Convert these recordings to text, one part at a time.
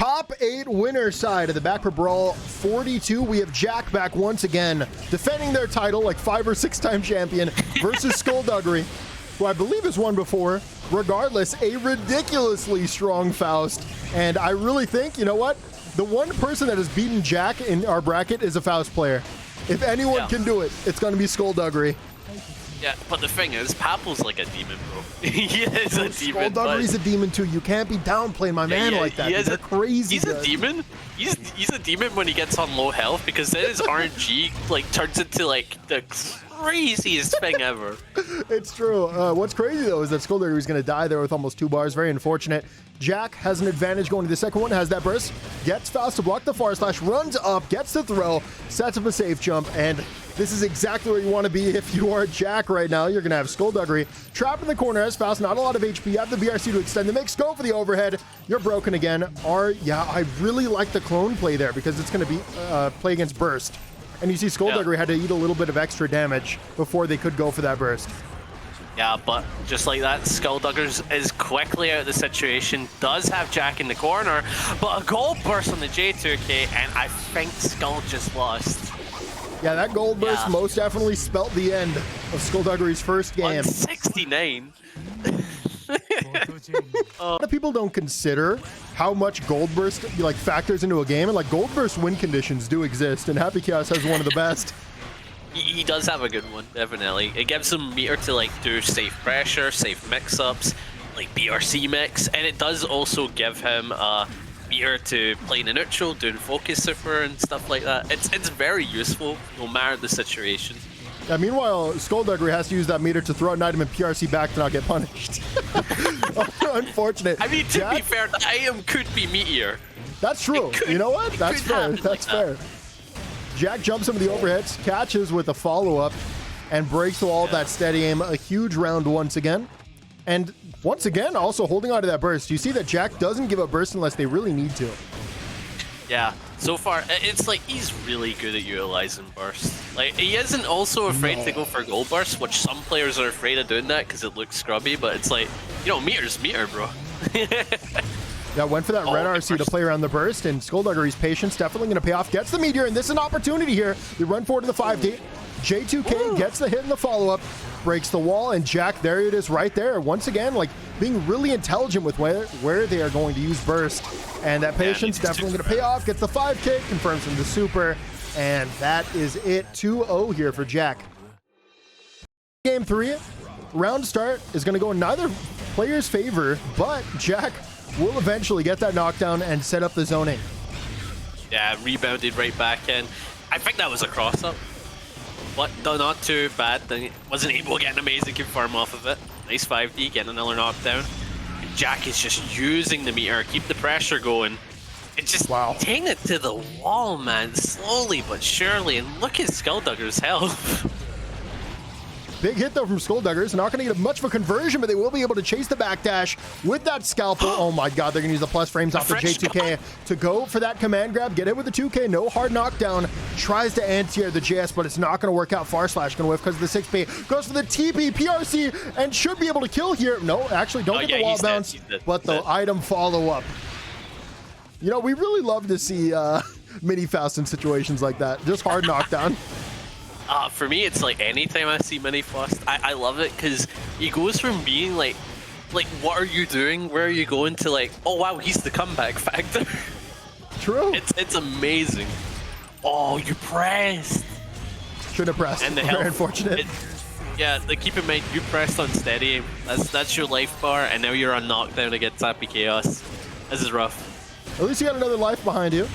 top 8 winner side of the baccpaBrawl 42. We have Jack back once again, defending their title like 5 or 6 time champion versus Duggery, who I believe has won before. Regardless, a ridiculously strong Faust. And I really think, you know what? The one person that has beaten Jack in our bracket is a Faust player. If anyone can do it, it's going to be Duggery. Yeah, but the thing is, Papple's like a demon, bro. He is a demon. Duggery's a demon too. You can't be downplaying my man like that. They're crazy. He's a demon. He's a demon when he gets on low health, because then his RNG like turns into like the craziest thing ever. It's true. What's crazy though is that Duggery's going to die there with almost 2 bars. Very unfortunate. Jack has an advantage going to the second one, has that burst, gets Faust to block the far slash, runs up, gets the throw, sets up a safe jump, and this is exactly where you want to be if you are Jack right now. You're going to have Duggery trapped in the corner as Faust, not a lot of HP. You have the BRC to extend the mix, go for the overhead. You're broken again. Yeah, I really like the clone play there because it's going to be play against burst. And you see Duggery had to eat a little bit of extra damage before they could go for that burst. Yeah, but just like that, Duggers is quickly out of the situation, does have Jack in the corner, but a gold burst on the J2K, and I think Skull just lost. Yeah, that gold burst most definitely spelt the end of Duggery's first game. 169. A lot of people don't consider how much gold burst like factors into a game, and like gold burst win conditions do exist, and Happy Chaos has one of the best. He does have a good one, definitely. It gives him meter to like do safe pressure, safe mix-ups, like BRC mix, and it does also give him meter to play in the neutral, doing focus super and stuff like that. It's very useful, no matter the situation. Yeah, meanwhile, Duggery has to use that meter to throw an item in PRC back to not get punished. Unfortunate. I mean, to be fair, the item could be meteor. That's true. You know what? That's fair. That's fair. Jack jumps some of the overheads, catches with a follow-up, and breaks through all of that steady aim. A huge round once again. And once again, also holding on to that burst. You see that Jack doesn't give up burst unless they really need to. Yeah, so far, it's like he's really good at utilizing burst. Like, he isn't also afraid to go for gold burst, which some players are afraid of doing that because it looks scrubby, but it's like, you know, meter's meter, bro. Yeah, went for that red RC to play around the burst, and Duggery's patience definitely going to pay off. Gets the meteor, and this is an opportunity here. They run forward to the 5D. J2K gets the hit in the follow-up, breaks the wall, and Jack, there it is right there. Once again, like, being really intelligent with where they are going to use burst. And that patience definitely going to pay off. Gets the 5K, confirms him the super, and that is it. 2-0 here for Jack. Game 3, round start is going to go in neither player's favor, but Jack will eventually get that knockdown and set up the zoning. Yeah, rebounded right back in. I think that was a cross-up. But not too bad. Wasn't able to get an amazing confirm off of it. Nice 5D, getting another knockdown. And Jack is just using the meter, keep the pressure going. It's just taking it to the wall, man, slowly but surely. And look at Dugger's health. Big hit though from Duggers. Not going to get much of a conversion, but they will be able to chase the backdash with that scalpel. Oh my god, they're going to use the plus frames off the J2K to go for that command grab. Get hit with the 2K, no hard knockdown. Tries to anti-air the JS, but it's not going to work out. Far slash going to whiff because of the 6P. Goes for the TP, PRC, and should be able to kill here. No, actually don't get the wall bounce, but the item follow-up. You know, we really love to see mini Faust in situations like that. Just hard knockdown. For me, it's like anytime I see Mini Faust, I love it because he goes from being like, what are you doing? Where are you going? To like, oh wow, he's the comeback factor. True. It's amazing. Oh, you pressed. Should have pressed. And the Very unfortunate. Yeah, keep in mind, you pressed on steady. That's your life bar, and now you're on knockdown against Happy Chaos. This is rough. At least you got another life behind you.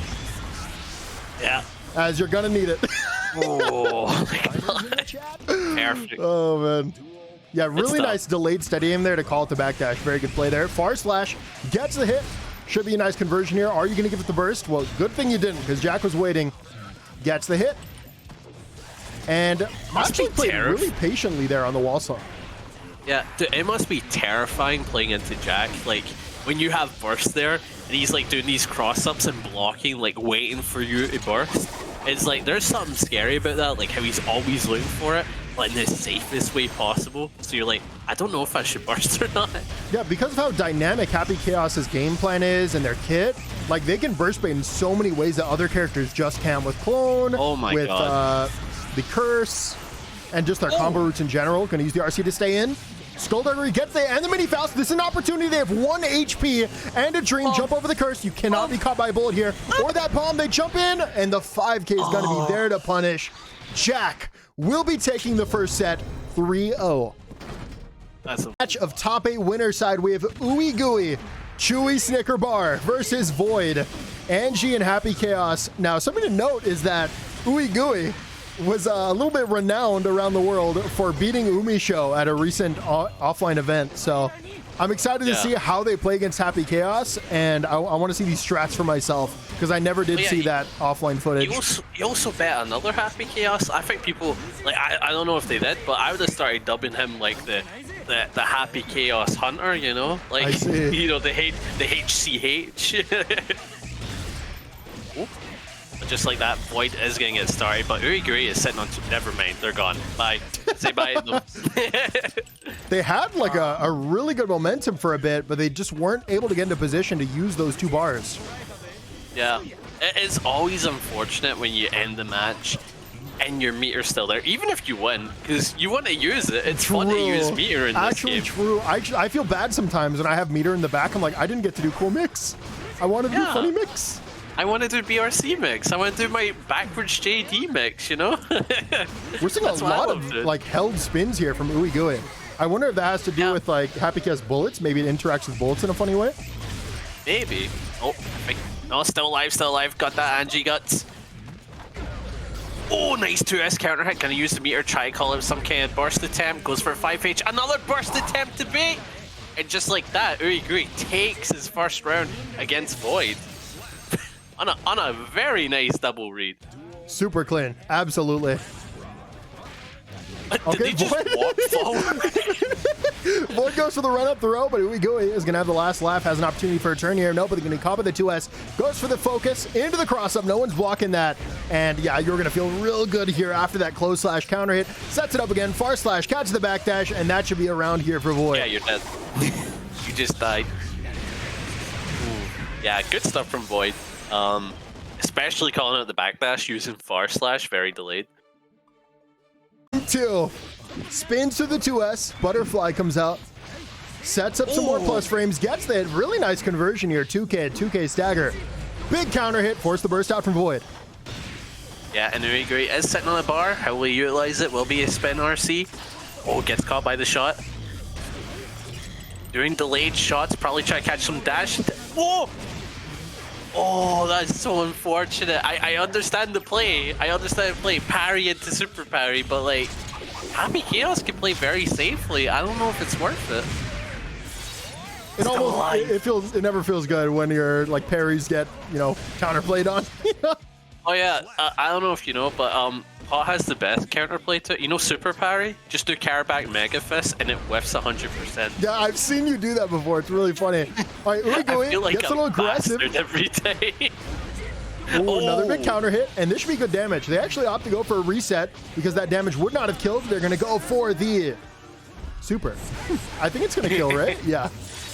Yeah. As you're gonna need it. Oh my god. Perfect. Oh man. Yeah, really nice delayed steady aim there to call it the backdash. Very good play there. Far slash gets the hit. Should be a nice conversion here. Are you gonna give it the burst? Well, good thing you didn't, because Jack was waiting. Gets the hit. And actually played really patiently there on the wall saw. Yeah, dude, it must be terrifying playing into Jack. Like, when you have burst there, and he's like doing these cross-ups and blocking, like waiting for you to burst. It's like, there's something scary about that, like how he's always looking for it. but in the safest way possible. So you're like, I don't know if I should burst or not. Yeah, because of how dynamic Happy Chaos's game plan is and their kit, like they can burst bait in so many ways that other characters just can't with Clone, Oh my with God. The Curse, and just their combo routes in general. Gonna use the RC to stay in. Duggery gets there, and the mini Faust. This is an opportunity. They have 1 HP and a dream. Jump over the curse. You cannot be caught by a bullet here. Or that palm. They jump in, and the 5K is going to be there to punish. Jack will be taking the first set 3-0. That's a Match of top 8 winner side. We have OoeyGooey, Chewy Snicker Bar versus Void, Anji and Happy Chaos. Now, something to note is that OoeyGooey was a little bit renowned around the world for beating Show at a recent offline event. So I'm excited to see how they play against Happy Chaos, and I want to see these strats for myself because I never did see that offline footage. You also bet another Happy Chaos. I think people, like, I don't know if they did, but I would have started dubbing him like the Happy Chaos Hunter, you know? Like, you know, the HCH. Just like that, Void is going to get started, but OoeyGooey is sitting on... Never mind, they're gone. Bye. Say bye to them. They had like a really good momentum for a bit, but they just weren't able to get into position to use those 2 bars. Yeah. It is always unfortunate when you end the match and your meter's still there, even if you win, because you want to use it. It's fun to use meter in this game. True. I feel bad sometimes when I have meter in the back. I'm like, I didn't get to do cool mix. I wanted to do funny mix. I want to do BRC mix. I want to do my backwards JD mix, you know? We're seeing a lot of like held spins here from OoeyGooey. I wonder if that has to do with like Happy Chaos bullets. Maybe it interacts with bullets in a funny way. Maybe. Oh, no, still alive, still alive. Got that Anji guts. Oh, nice 2S counter hit. Gonna use the meter, try call it some kind of burst attempt. Goes for a 5H. Another burst attempt to bait. And just like that, OoeyGooey takes his first round against Void. On a very nice double read. Super clean. Absolutely. Did they just walk forward? Void goes for the run up throw, but OoeyGooey is going to have the last laugh, has an opportunity for a turn here. No, but they're going to combo the 2S. Goes for the focus, into the cross up. No one's blocking that. And yeah, you're going to feel real good here after that close slash counter hit. Sets it up again, far slash, catches the backdash, and that should be around here for Void. Yeah, you're dead. You just died. Ooh. Yeah, good stuff from Void. Especially calling out the backdash using far slash, very delayed. 2 spins to the 2S, butterfly comes out, sets up some more plus frames, gets the really nice conversion here. 2K stagger, big counter hit, force the burst out from Void. Yeah, and OoeyGooey is sitting on a bar. How will he utilize it? Will be a spin RC. Oh, gets caught by the shot. Doing delayed shots, probably try to catch some dash. Whoa! Oh, that's so unfortunate. I understand the play. Parry into super parry, but like, Happy Chaos can play very safely. I don't know if it's worth it. It never feels good when your like parries get, you know, counterplayed on. Oh yeah, I don't know if you know, but Pot has the best counterplay to it. You know super parry? Just do Carback Mega Fist and it whiffs 100%. Yeah, I've seen you do that before. It's really funny. All right, OoeyGooey like gets a little aggressive. Every day. Oh, another big counter hit, and this should be good damage. They actually opt to go for a reset because that damage would not have killed. They're going to go for the super. I think it's going to kill, right? Yeah.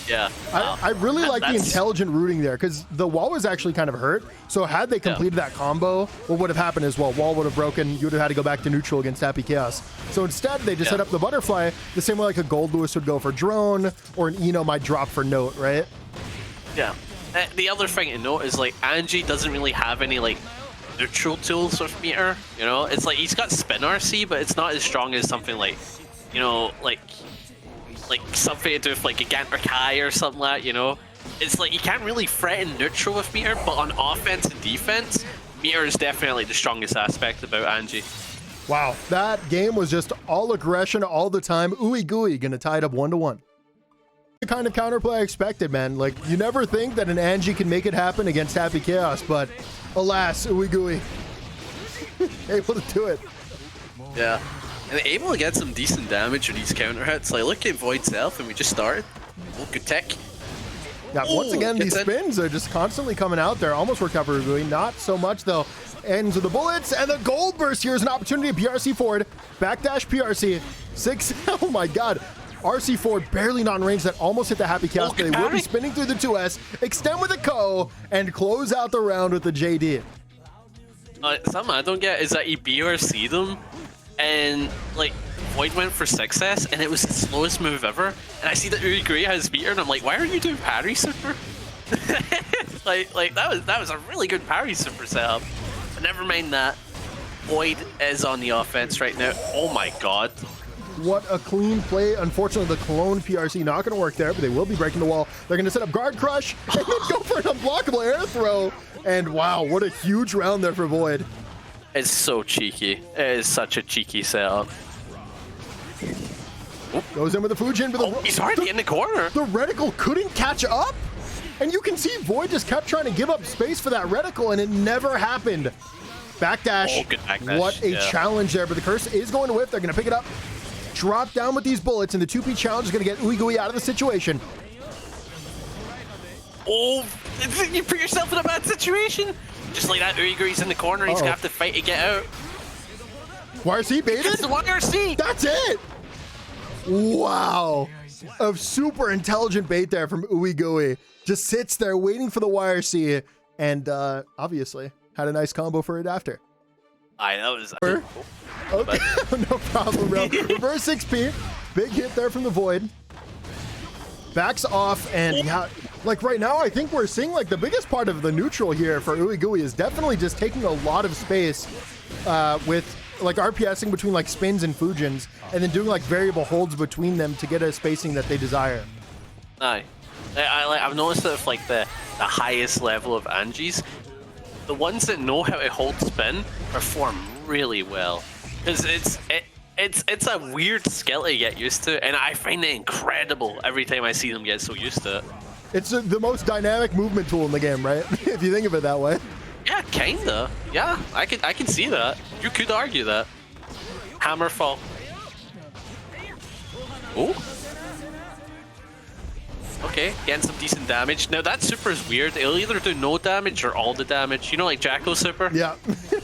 Yeah. I really like the intelligent rooting there because the wall was actually kind of hurt. So had they completed that combo, what would have happened is, well, wall would have broken. You would have had to go back to neutral against Happy Chaos. So instead, they just set up the butterfly the same way like a Gold Lewis would go for drone or an Eno might drop for note, right? Yeah. The other thing to note is like Anji doesn't really have any like neutral tools with meter. You know, it's like he's got spin RC, but it's not as strong as something like, you know, like something to do with like a Gantt or Kai or something like that, you know? It's like you can't really threaten neutral with meter, but on offense and defense, meter is definitely the strongest aspect about Anji. Wow, that game was just all aggression all the time. OoeyGooey gonna tie it up 1-1. The kind of counterplay I expected, man. Like, you never think that an Anji can make it happen against Happy Chaos, but alas, OoeyGooey able to do it. Yeah. And able to get some decent damage with these counter hits. Like, look at Void's health, and we just started. Oh, good tech. Yeah, once again, these spins are just constantly coming out there. Almost worked out for OoeyGooey. Not so much, though. Ends with the bullets, and the gold burst here is an opportunity. PRC forward, backdash PRC. 6, oh my god. RC forward, barely not in range. That almost hit the Happy Chaos. They will be spinning through the 2S, extend with a KO, and close out the round with the JD. Something I don't get is that he BRC'd them, and like Void went for 6S, and it was the slowest move ever. And I see that OoeyGooey has meter, and I'm like, why are you doing parry super? like that was a really good parry super setup. But never mind that. Void is on the offense right now. Oh my god. What a clean play. Unfortunately, the clone PRC not going to work there, but they will be breaking the wall. They're going to set up guard crush and then go for an unblockable air throw. And wow, what a huge round there for Void. It's so cheeky. It is such a cheeky setup. Goes in with the Fujin, but he's already in the corner. The reticle couldn't catch up. And you can see Void just kept trying to give up space for that reticle, and it never happened. Backdash. Good backdash. What a challenge there, but the curse is going to whiff. They're going to pick it up. Drop down with these bullets, and the 2P challenge is going to get OoeyGooey out of the situation. Oh, you put yourself in a bad situation. Just like that, OoeyGooey's in the corner. He's going to have to fight to get out. YRC baited? It's the YRC. That's it. Wow. A super intelligent bait there from OoeyGooey. Just sits there waiting for the YRC, and obviously had a nice combo for it after. That was... Okay, no problem, bro. Reverse 6P. Big hit there from the Void. Backs off, and yeah, like right now, I think we're seeing like the biggest part of the neutral here for OoeyGooey is definitely just taking a lot of space with like RPSing between like spins and Fujins, and then doing like variable holds between them to get a spacing that they desire. Aye. I've noticed that with like the highest level of Anjis, the ones that know how to hold spin perform really well. Because it's a weird skill to get used to, and I find it incredible every time I see them get so used to it. It's the most dynamic movement tool in the game, right? If you think of it that way. Yeah, kinda. Yeah, I can see that. You could argue that. Hammerfall. Oh. Okay, getting some decent damage. Now that super is weird. It'll either do no damage or all the damage. You know, like Jacko super? Yeah,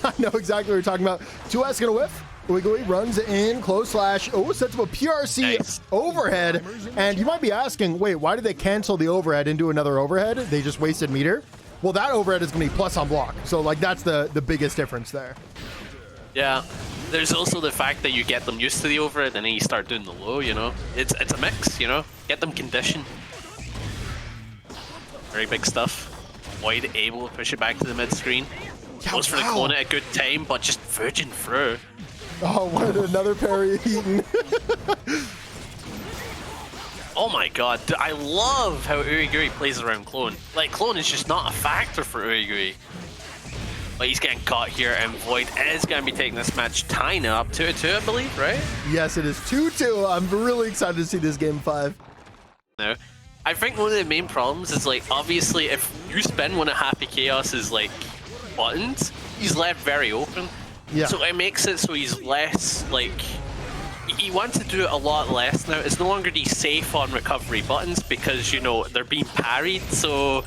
I know exactly what you're talking about. 2S gonna whiff. OoeyGooey runs in, close slash. Oh, sets up a PRC overhead. And you might be asking, wait, why did they cancel the overhead and do another overhead? They just wasted meter? Well, that overhead is gonna be plus on block. So like that's the biggest difference there. Yeah. There's also the fact that you get them used to the overhead and then you start doing the low, you know? It's a mix, you know? Get them conditioned. Very big stuff. Void able to push it back to the mid screen. Goes for the clone at a good time, but just virgin through. Oh, what another parry eaten. Oh my god, I love how OoeyGooey plays around clone. Like, clone is just not a factor for OoeyGooey. But he's getting caught here, and Void is going to be taking this match tying it up 2-2, I believe, right? Yes, it is 2-2. I'm really excited to see this game 5. No. I think one of the main problems is, like, obviously if you spin one of Happy Chaos's, like, buttons, he's left very open. Yeah. So it makes it so he's less, like, he wants to do it a lot less now. It's no longer these safe on recovery buttons because, you know, they're being parried. So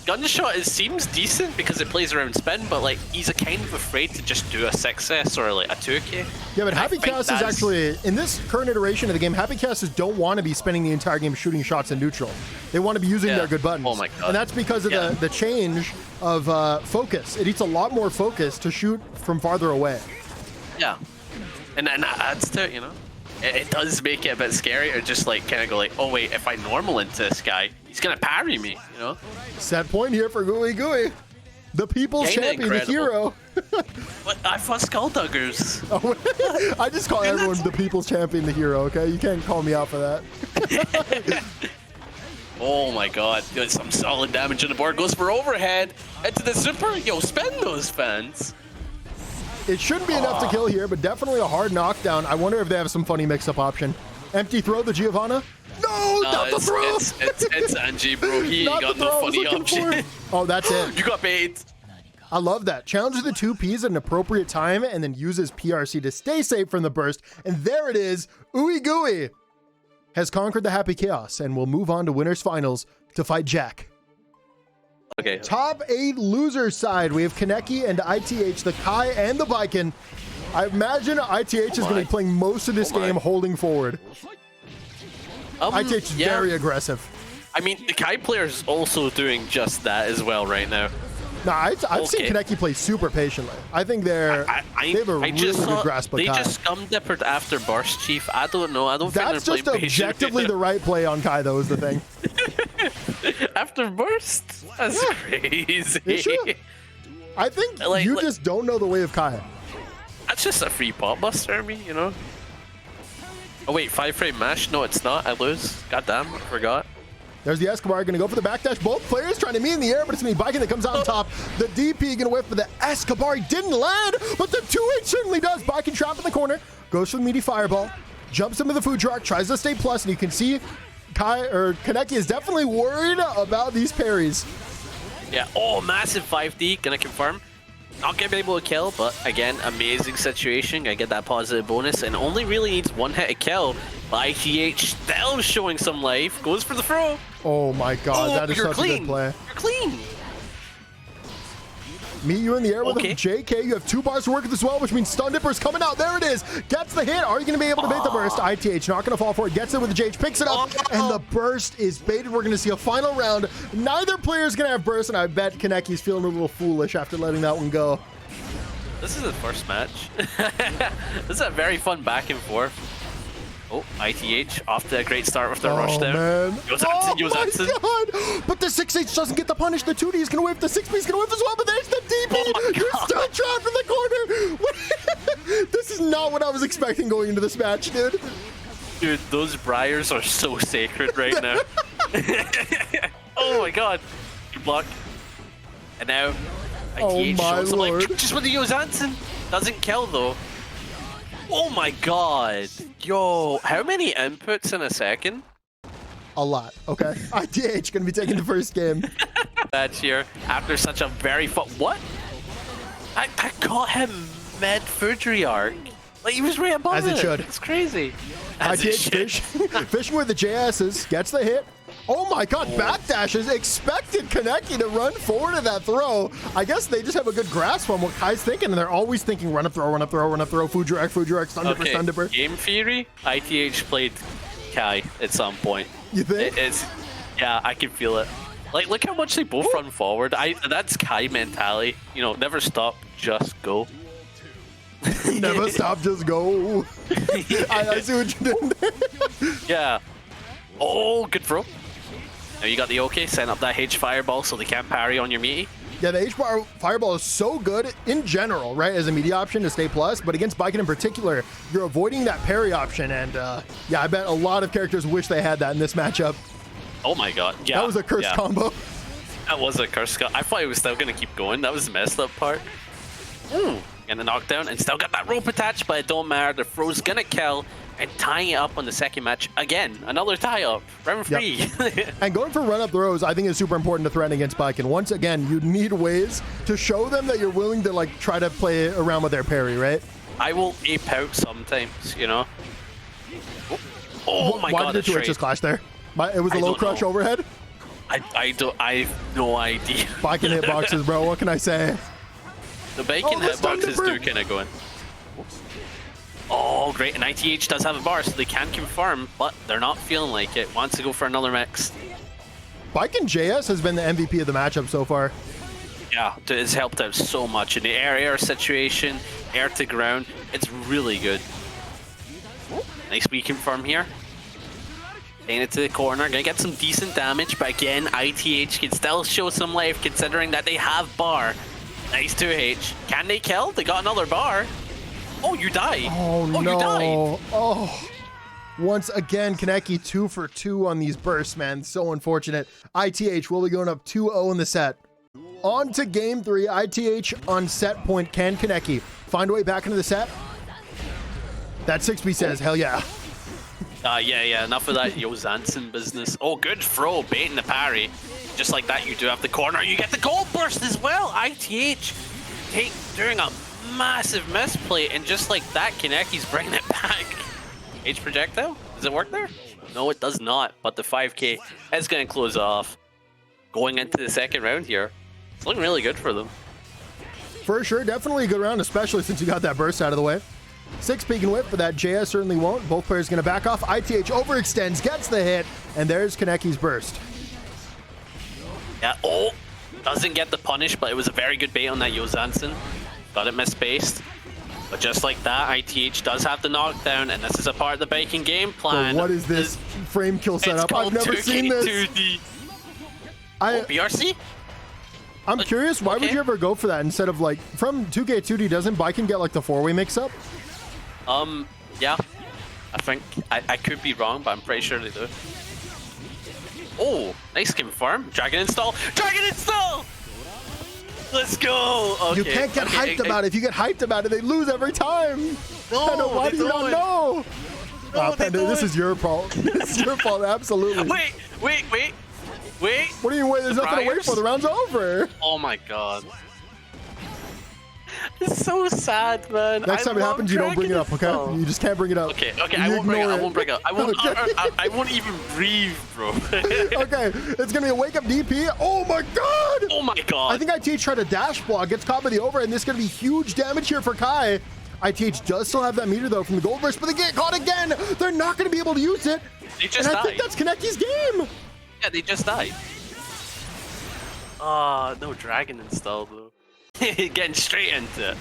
Gunshot, it seems decent because it plays around spin, but, like, he's kind of afraid to just do a 6S or, like, a 2K. Yeah, but Happy Chaos is actually, in this current iteration of the game, Happy Chaos don't want to be spending the entire game shooting shots in neutral. They want to be using their good buttons. Oh my god. And that's because of the change of focus. It eats a lot more focus to shoot from farther away. Yeah. And that adds to it, you know? It does make it a bit scary, or just like kind of go like, oh wait, if I normal into this guy, he's gonna parry me, you know? Set point here for OoeyGooey. The people's champion, the hero. But I fought Skullduggers. Oh, I just call everyone the people's champion, the hero, okay? You can't call me out for that. Oh my god, doing some solid damage on the board. Goes for overhead. Into the super. Yo, spend those fans. It shouldn't be enough to kill here, but definitely a hard knockdown. I wonder if they have some funny mix-up option. Empty throw the Giovanna? No, not the throw! It's Anji, bro. He ain't got no funny option. Oh, that's it. You got bait. I love that. Challenges the 2Ps at an appropriate time and then uses PRC to stay safe from the burst. And there it is. OoeyGooey has conquered the Happy Chaos and will move on to winners finals to fight Jack. Okay. Top 8 loser side. We have Kaneki and ITH, the Kai and the Baiken. I imagine ITH is going to be playing most of this game holding forward. ITH is very aggressive. I mean, the Kai player is also doing just that as well right now. No, I've seen Kaneki play super patiently. I think they have a really good grasp of Kai. They just scum dippered after burst, Chief. I don't know. I don't think that's just objectively the right play on Kai, though, is the thing. After burst? That's crazy. I think you just don't know the way of Kai. That's just a free pot buster, I mean, you know? Oh, wait, 5-frame mash? No, it's not. I lose. Goddamn, I forgot. There's the Escobar going to go for the backdash. Both players trying to meet in the air, but it's going to be Baiken that comes out on top. The DP going to whiff, but the Escobar didn't land, but the 2H certainly does. Baiken trapped in the corner, goes for the meaty fireball, jumps into the food truck, tries to stay plus, and you can see Kaneki is definitely worried about these parries. Yeah, oh, massive 5D, gonna confirm. Not gonna be able to kill, but again, amazing situation. Gonna get that positive bonus, and only really needs one hit to kill. But ITH still showing some life, goes for the throw. Oh my god, that is such a good play. You're clean. Meet you in the air with a JK. You have 2 bars to work with as well, which means Stun Dipper's coming out. There it is. Gets the hit. Are you going to be able to bait the burst? ITH not going to fall for it. Gets it with the JH. Picks it up, and the burst is baited. We're going to see a final round. Neither player is going to have burst, and I bet Kaneki's feeling a little foolish after letting that one go. This is the first match. This is a very fun back and forth. Oh, ITH off to a great start with the rush there. Man. Yosansen. Oh my god! But the 6H doesn't get the punish. The 2D is going to whiff. The 6P is going to whiff as well, but there's the DP. You're still trapped in the corner. This is not what I was expecting going into this match, dude. Dude, those briars are so sacred right now. Oh my god. Good block. And now, ITH shows some life. Just with the Yosansen. Doesn't kill though. Oh my god. Yo, how many inputs in a second? A lot, okay? ITH gonna be taking the first game. That's here after such a very fun. What? I got him mid Fury arc. Like he was right above As it should. It's crazy. ITH fishing with the JS's, gets the hit. Oh my god, backdashes. Expected Kaneki to run forward to that throw. I guess they just have a good grasp on what Kai's thinking, and they're always thinking run up throw, run up throw, run up throw, food direct, stun dipper, stun dipper. Game theory, ITH played Kai at some point. You think? Yeah, I can feel it. Like, look how much they both run forward. That's Kai mentality. You know, never stop, just go. Never stop, just go. I see what you did there. Yeah. Oh, good throw. Now you got the OK, setting up that H fireball so they can't parry on your meaty. Yeah, the H fireball is so good in general, right, as a meaty option to stay plus, but against Baiken in particular, you're avoiding that parry option, and yeah, I bet a lot of characters wish they had that in this matchup. Oh my god, yeah. That was a cursed combo. That was a cursed combo. I thought it was still going to keep going. That was the messed up part. And the knockdown, and still got that rope attached, but it don't matter. The throw's going to kill. And tying it up on the second match again, another tie-up, round 3. Yep. And going for run-up throws, I think is super important to threaten against Baiken. Once again, you need ways to show them that you're willing to like try to play around with their parry, right? I will ape out sometimes, you know. Oh my god! Why did the 2H's clash there? It was a low crush overhead. I have no idea. Baiken hitboxes, bro. What can I say? The Baiken hitboxes do kind of go in. Oh, great. And ITH does have a bar, so they can confirm, but they're not feeling like it. Wants to go for another mix. Baiken JS has been the MVP of the matchup so far. Yeah, it's helped out so much in the air situation, air to ground. It's really good. Nice reconfirm here. Taking it to the corner. Gonna get some decent damage, but again, ITH can still show some life considering that they have bar. Nice 2H. Can they kill? They got another bar. Oh, you die. Oh, no. You died. Oh. Once again, Kaneki 2 for 2 on these bursts, man. So unfortunate. ITH will be going up 2-0 in the set. On to game 3. ITH on set point. Can Kaneki find a way back into the set? That 6B says, hell yeah. Yeah, enough of that Yosansen business. Oh, good throw, baiting the parry. Just like that, you do have the corner. You get the gold burst as well. ITH doing a massive misplay, and just like that, Kaneki's bringing it back. H projectile? Does it work there? No, it does not, but the 5K is going to close off. going into the second round here. It's looking really good for them. For sure, definitely a good round, especially since you got that burst out of the way. 6 peek and whip, but that JS certainly won't. Both players going to back off. ITH overextends, gets the hit, and there's Kaneki's burst. Yeah, oh, doesn't get the punish, but it was a very good bait on that Yozansen. Got it misspaced. But just like that, ITH does have the knockdown, and this is a part of the Baiken game plan. Bro, what is this frame kill setup? I've never seen this. BRC? I'm curious, why would you ever go for that instead of like, from 2K2D, doesn't Baiken get like the 4-way mix-up? Yeah. I think, I could be wrong, but I'm pretty sure they do. Oh, nice confirm. Dragon install. Dragon install! Let's go! Okay. You can't get hyped about it. If you get hyped about it, they lose every time. No, why do you not know? No, Panda, this is your fault. This is your fault, absolutely. Wait. What do you wait? There's nothing to wait for. The round's over. Oh my god. It's so sad, man. Next time it happens, you don't bring it up, okay? You just can't bring it up. Okay, I won't bring it up. I won't bring it up. I won't even breathe, bro. Okay, it's gonna be a wake up DP. Oh my god! Oh my god! I think ITH tried a dash block, gets caught by the overhead, and this is gonna be huge damage here for Kai. ITH does still have that meter though from the gold burst, but they get caught again. They're not gonna be able to use it. They just died. I think that's Kaneki's game. Yeah, they just died. Ah, no dragon installed though. Getting straight into it.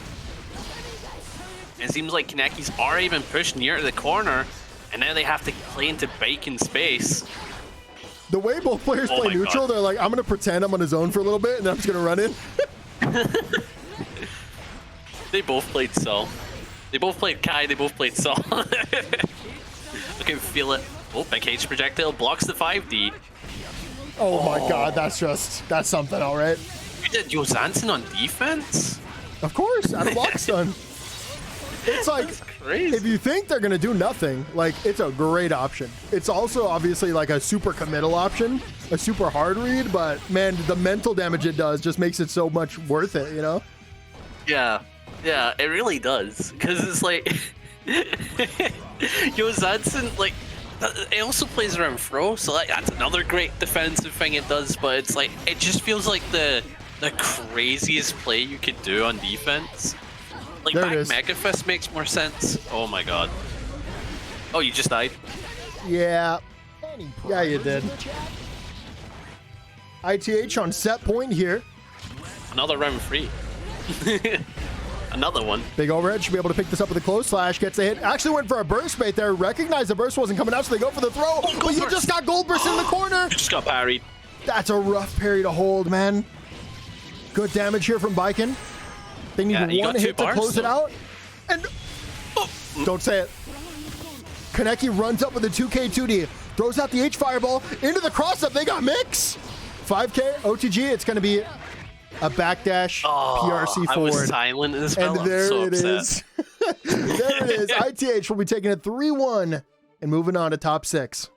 It seems like Kaneki's already been pushed near to the corner, and now they have to play into Baiken space. The way both players play neutral, they're like, I'm going to pretend I'm on his own for a little bit, and then I'm just going to run in. They both played Sol. They both played Kai, they both played Sol. I can feel it. Oh, big H projectile blocks the 5D. Oh my god, that's something, all right. You did Yozansen on defense? Of course, out of block stun. It's like, if you think they're going to do nothing, like, it's a great option. It's also obviously like a super committal option, a super hard read, but man, the mental damage it does just makes it so much worth it, you know? Yeah, it really does. Because it's like, Yozansen, like, it also plays around throw, so like that's another great defensive thing it does, but it's like, it just feels like the craziest play you could do on defense. Like, back Mega Fist makes more sense. Oh my god. Oh, you just died? Yeah. Yeah, you did. ITH on set point here. Another round free. Another one. Big overhead, should be able to pick this up with a close slash, gets a hit. Actually went for a burst bait there, recognized the burst wasn't coming out, so they go for the throw. But you just got gold burst in the corner. You just got parried. That's a rough parry to hold, man. Good damage here from Baiken. They need one hit to close it out. And don't say it. Kaneki runs up with a 2K2D, throws out the H fireball into the cross up. They got mix. 5K OTG. It's going to be a backdash PRC forward. I was silent as well. And there it is. There it is. ITH will be taking it 3-1 and moving on to top 6.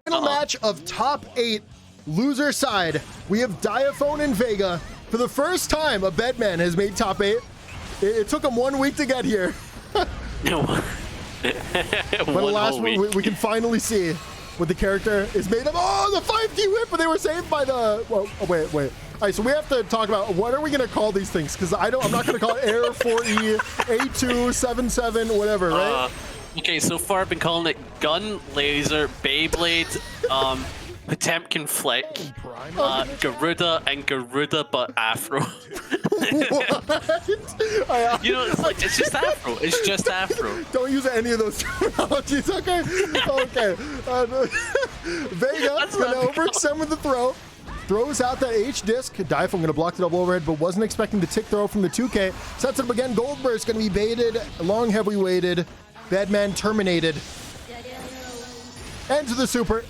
Final match of top 8. Loser side. We have Diaphone and Vega. For the first time, a Bedman has made top 8. It took him 1 week to get here. But alas, we can finally see what the character is made of. Oh, the 5D whip, but they were saved by the... Well, oh, wait. All right, so we have to talk about what are we going to call these things? Because I'm not going to call it Air 4E, A2, 77, whatever, right? Okay, so far I've been calling it Gun, Laser, Beyblade, Potemkin Flick, Garuda, and Garuda but Afro. What? You know, it's just Afro. It's just Afro. Don't use any of those terminologies, okay? Okay. Vega's going to overextend with the throw. Throws out that H disc. Diaphone going to block the double overhead, but wasn't expecting the tick throw from the 2K. Sets it up again. Gold burst going to be baited. Long heavy weighted. Bedman terminated. Ends the super.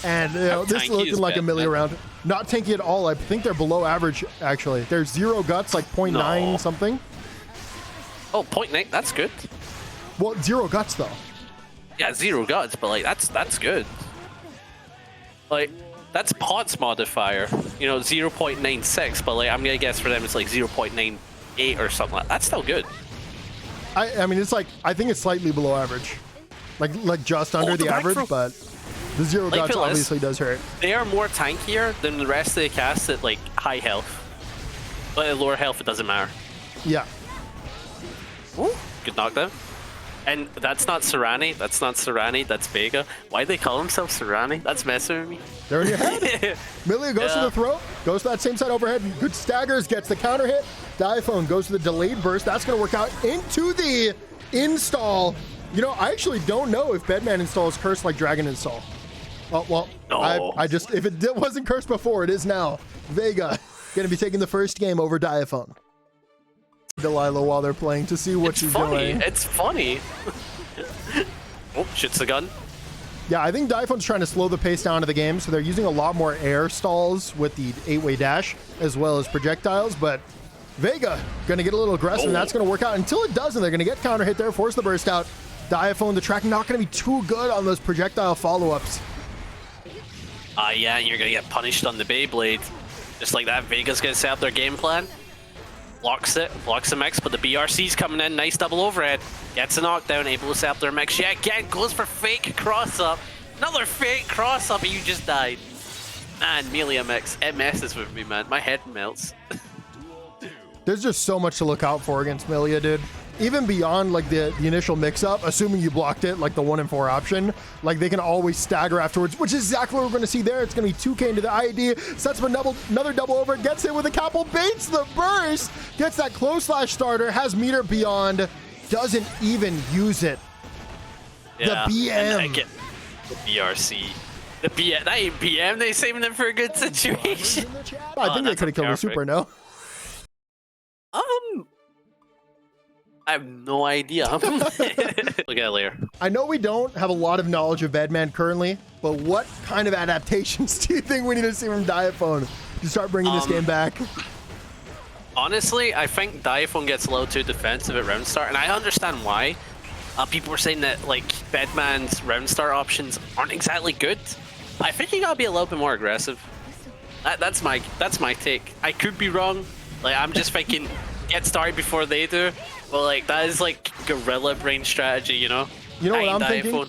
And this is looking like a Millia round. Not tanky at all. I think they're below average, actually. They're 0 guts, like 0.9 something. Oh, 0.9. That's good. Well, 0 guts, though. Yeah, 0 guts, but like that's good. Like, that's POTS modifier. You know, 0.96, but like I'm gonna guess for them it's like 0.98 or something like that. That's still good. I mean, it's like, I think it's slightly below average. Like just under the average, but... The zero guts obviously does hurt. They are more tankier than the rest of the cast at like high health. But at lower health, it doesn't matter. Yeah. Ooh, good knockdown. And that's not Serrani. That's not Serrani. That's Vega. Why do they call themselves Serrani? That's messing with me. They're in your head. Millia goes to the throw. Goes to that same side overhead. Good staggers. Gets the counter hit. Diaphone goes to the delayed burst. That's going to work out into the install. You know, I actually don't know if Bedman installs cursed like Dragon install. Well, no. I just, if it wasn't cursed before, it is now. Vega going to be taking the first game over Diaphone. Delilah while they're playing to see what she's doing. It's funny. Oh, shoots the gun. Yeah, I think Diaphone's trying to slow the pace down of the game, so they're using a lot more air stalls with the 8-way dash as well as projectiles, but Vega going to get a little aggressive, and that's going to work out. Until it doesn't, they're going to get counter hit there, force the burst out. Diaphone, the track not going to be too good on those projectile follow-ups. Yeah, and you're going to get punished on the Beyblade. Just like that, Vega's going to set up their game plan. Blocks it, blocks the mix, but the BRC's coming in. Nice double overhead. Gets a knockdown, able to set up their mix. Yeah, again, goes for fake cross-up. Another fake cross-up, and you just died. Man, Millia mix, it messes with me, man. My head melts. There's just so much to look out for against Millia, dude. Even beyond like the initial mix-up, assuming you blocked it, like the 1 and 4 option, like they can always stagger afterwards, which is exactly what we're going to see there. It's going to be 2K into the IED, sets up another double over, gets hit with a capital, baits the burst, gets that close slash starter, has meter beyond, doesn't even use it. Yeah, the BM. The BRC. The BM, that ain't BM, they saving them for a good situation. I think they could have killed the super, no? I have no idea. Look at it later. I know we don't have a lot of knowledge of Bedman currently, but what kind of adaptations do you think we need to see from Diaphone to start bringing this game back? Honestly, I think Diaphone gets a little too defensive at round start, and I understand why. People were saying that like Bedman's round start options aren't exactly good. I think you gotta be a little bit more aggressive. That's my take. I could be wrong. Like I'm just thinking, get started before they do. But like that is like gorilla brain strategy, you know? You know what I'm thinking?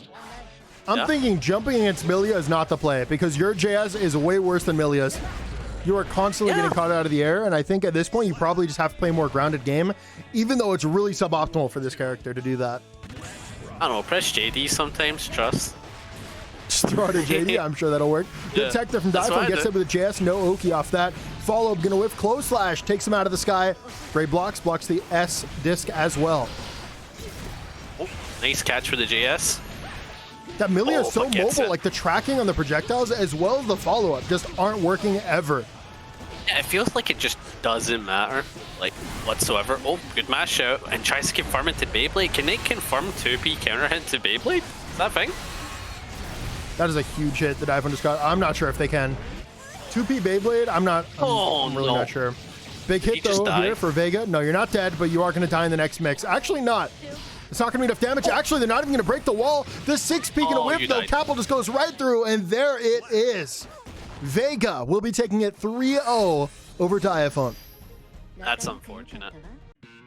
I'm thinking jumping against Millia is not the play because your JS is way worse than Millia's. You are constantly getting caught out of the air, and I think at this point you probably just have to play a more grounded game, even though it's really suboptimal for this character to do that. I don't know, press JD sometimes, trust. Just throw it at JD, I'm sure that'll work. Good tech there from Diaphone, gets hit with a JS, no Oki off that. Follow-up, gonna whiff, close slash, takes him out of the sky. Great blocks the S disc as well. Oh, nice catch for the JS. That Millia is so mobile, like the tracking on the projectiles as well as the follow-up just aren't working ever. Yeah, it feels like it just doesn't matter, like, whatsoever. Oh, good mash out, and tries to confirm it to Beyblade. Can they confirm 2P counter hit to Beyblade? Is that a thing? That is a huge hit that Diaphone just got. I'm not sure if they can. 2P Beyblade, I'm really not sure. Big hit though here for Vega. No, you're not dead, but you are going to die in the next mix. Actually not. It's not going to be enough damage. Actually, they're not even going to break the wall. The 6P gonna whip though. Capel just goes right through, and there it is. Vega will be taking it 3-0 over Diaphone. That's unfortunate.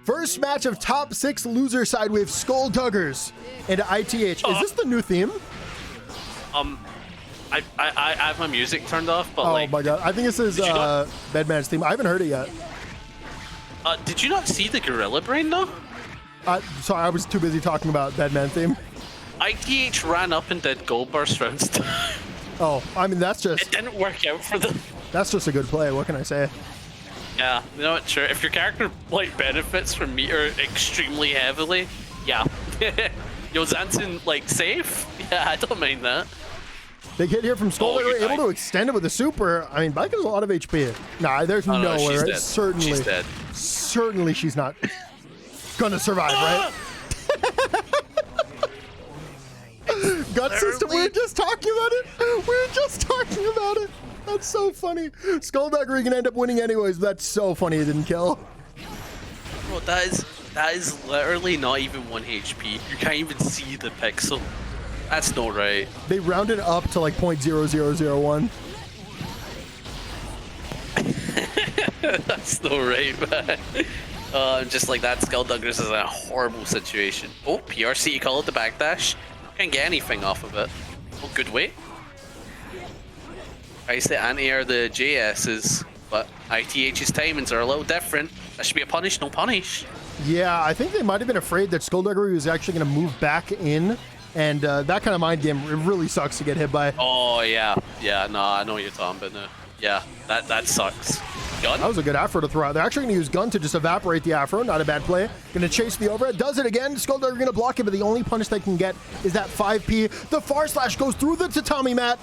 First match of top 6 loser side with Skullduggers and ITH. Is this the new theme? I have my music turned off, but oh my god, I think this is Bedman's theme. I haven't heard it yet. Did you not see the Gorilla Brain though? Sorry, I was too busy talking about Bedman theme. ITH ran up and did Gold Burst rounds. Oh, I mean that's just. It didn't work out for them. That's just a good play. What can I say? Yeah, you know what? Sure, if your character like benefits from meter extremely heavily, yeah. Yo, Zanson like safe? Yeah, I don't mind that. Big hit here from Skullduggers, able to extend it with a super. I mean, Baiken has a lot of HP. Nah, there's no way, right? She's dead. Certainly she's not gonna survive, right? Gut system, we were just talking about it. That's so funny. Skullduggers can end up winning anyways. That's so funny it didn't kill. Bro, that is literally not even 1 HP. You can't even see the pixel. That's not right. They rounded up to like 0.0001. That's not right, man. Just like that, Skullduggers is in a horrible situation. Oh, PRC, you call it the backdash. Can't get anything off of it. Oh, good weight. tries to anti-air the JS's, but ITH's timings are a little different. That should be a punish, no punish. Yeah, I think they might have been afraid that Duggery was actually going to move back in, and that kind of mind game, it really sucks to get hit by. Oh, yeah. Yeah, no, I know what you're talking about now. Yeah, that sucks. Gun? That was a good afro to throw out. They're actually going to use gun to just evaporate the afro. Not a bad play. Going to chase the overhead. Does it again. Duggery going to block it, but the only punish they can get is that 5P. The far slash goes through the tatami mat.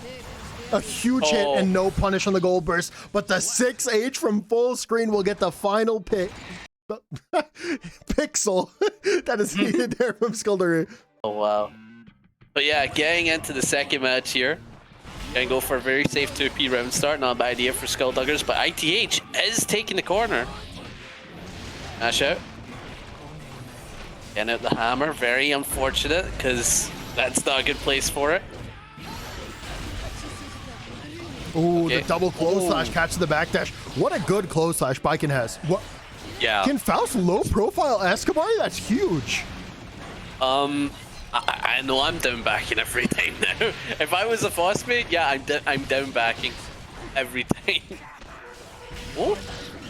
A huge hit and no punish on the gold burst, but the 6H from full screen will get the final pick. Pixel that is needed there from Duggery. Oh, wow. But yeah, getting into the second match here. Gonna go for a very safe 2P round start. Not a bad idea for Duggers, but ITH is taking the corner. Mash out. Getting out the hammer. Very unfortunate, because that's not a good place for it. Ooh, the double close slash catches the backdash. What a good close slash Baiken has. What? Yeah. Can Faust low profile Escobar? That's huge. I know I'm down backing every time now. If I was a Faust mate, yeah, I'm down backing every time.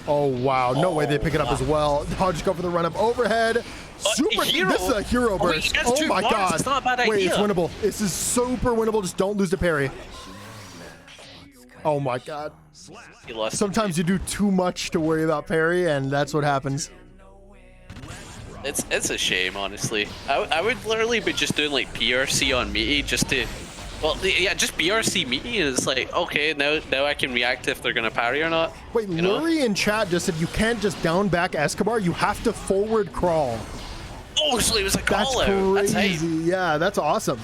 Oh wow, no way they pick it up as well. Dodge go for the run up overhead. Super, this is a hero burst. Oh my god. It's not a bad idea. Wait, it's winnable. This is super winnable. Just don't lose to parry. Oh my god. Sometimes you do too much to worry about parry, and that's what happens. It's a shame, honestly. I would literally be just doing like PRC on Meaty just to, well, yeah, just BRC Meaty, and it's like, okay, now I can react if they're gonna parry or not. Wait, Lurie in chat just said you can't just down back Escobar, you have to forward crawl. Oh, so it was a call out. That's crazy. Yeah, that's awesome.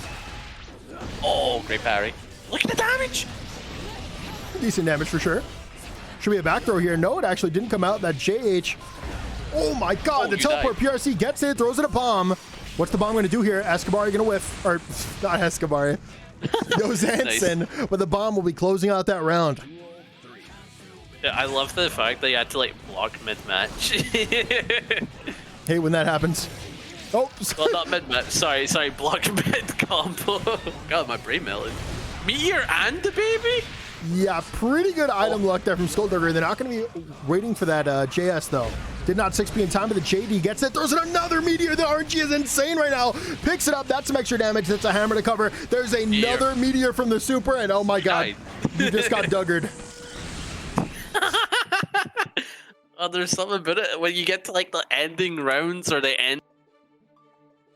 Oh, great parry. Look at the damage. Decent damage for sure. Should be a back throw here. No, it actually didn't come out. That JH. Oh my god, the teleport PRC gets it, throws it a bomb. What's the bomb going to do here? Escobar going to whiff. Or, not Escobar. No Zanson. Nice. But the bomb will be closing out that round. Yeah, I love the fact that you had to like block mid-match. Hate when that happens. Oh, well, not mid-match. Sorry, block mid-combo. God, my brain melted. Meteor and the baby? Yeah, pretty good item luck there from Duggery. They're not going to be waiting for that JS, though. Did not 6P in time, but the JD gets it. Throws in another meteor. The RNG is insane right now. Picks it up. That's some extra damage. That's a hammer to cover. There's another meteor from the super, and oh my god, you just got Duggered. Oh, there's something about it. When you get to like the ending rounds or the end.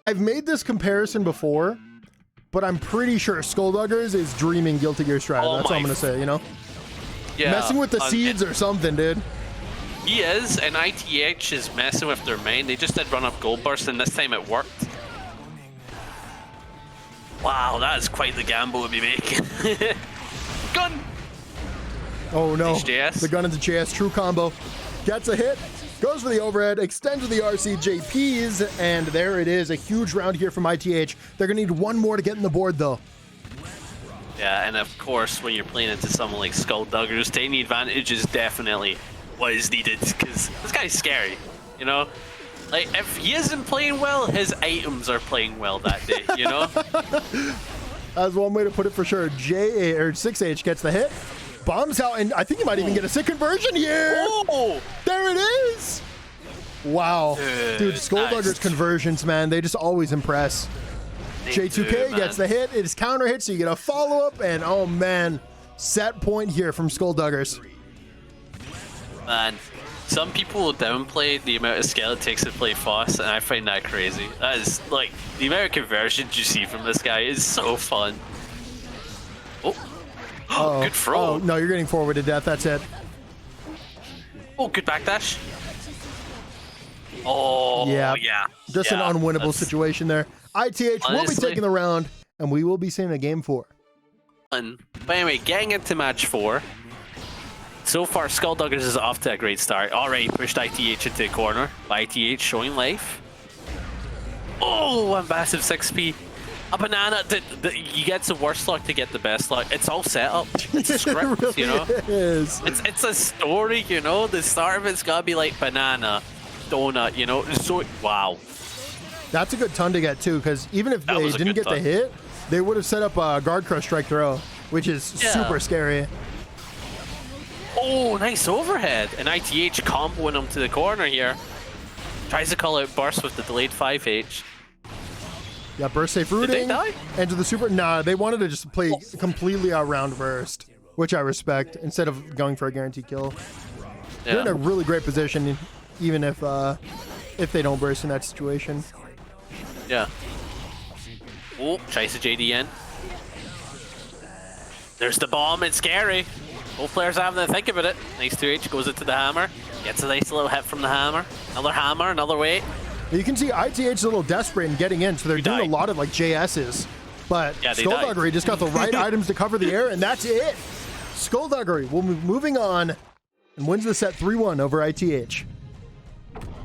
I've made this comparison before, but I'm pretty sure Duggers is dreaming Guilty Gear Strive. That's all I'm going to say, you know? Yeah. Messing with the seeds or something, dude. He is, and ITH is messing with their main. They just did run up Gold Burst, and this time it worked. Wow, that is quite the gamble to be making. Gun! Oh no, HJS. The gun into JS, true combo. Gets a hit, goes for the overhead, extends with the RCJPs, and there it is. A huge round here from ITH. They're going to need one more to get in the board, though. Yeah, and of course, when you're playing into someone like Duggers, taking the advantage is definitely what is needed, because this guy's scary, you know? Like, if he isn't playing well, his items are playing well that day, you know? That's one way to put it for sure. 6H gets the hit, bombs out, and I think he might even get a sick conversion here. Oh! There it is! Wow. Dude, Duggers conversions, man, they just always impress. J2K gets the hit, it is counter hit, so you get a follow-up, and oh man, set point here from Duggers. Man, some people will downplay the amount of skill it takes to play Faust, and I find that crazy. That is, like, the amount of conversions you see from this guy is so fun. Oh, good throw. Oh, no, you're getting forward to death, that's it. Oh, good backdash. Oh, yeah. Just an unwinnable situation there. ITH will be taking the round, and we will be seeing a game 4. But anyway, getting into match 4. So far, Duggers is off to a great start. Already pushed ITH into the corner. ITH showing life. Oh, a massive 6P. A banana. You get the worst luck to get the best luck. It's all set up. It's a script, really, you know? It's a story, you know? The start of it's got to be like banana, donut, you know? So, wow. That's a good ton to get, too, because even if they didn't get the hit, they would have set up a guard crush strike throw, which is super scary. Oh, nice overhead. And ITH comboing him to the corner here. Tries to call out burst with the delayed 5H. Yeah, burst safe rooting. Did they die? Into the super. Nah, they wanted to just play completely out round burst, which I respect, instead of going for a guaranteed kill. They're in a really great position, even if they don't burst in that situation. Yeah. Oh, tries to JDN. There's the bomb. It's scary. Both players having to think about it. Nice 2H goes into the hammer. Gets a nice little hit from the hammer. Hammer, another weight. You can see ITH's a little desperate in getting in, so they're doing a lot of like JS's. But yeah, Duggery just got the right items to cover the air, and that's it. Duggery will be moving on and wins the set 3-1 over ITH.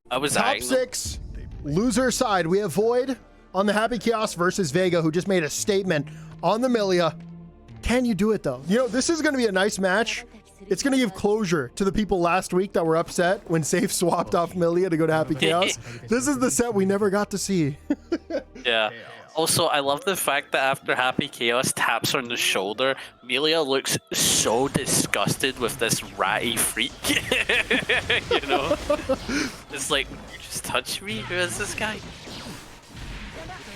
I was top 6 loser side. We have Void on the Happy Chaos versus Vega, who just made a statement on the Millia. Can you do it though? You know, this is going to be a nice match. It's going to give closure to the people last week that were upset when Safe swapped off Millia to go to Happy Chaos. This is the set we never got to see. Yeah. Also, I love the fact that after Happy Chaos taps her on the shoulder, Millia looks so disgusted with this ratty freak. You know? It's like, you just touched me? Who is this guy?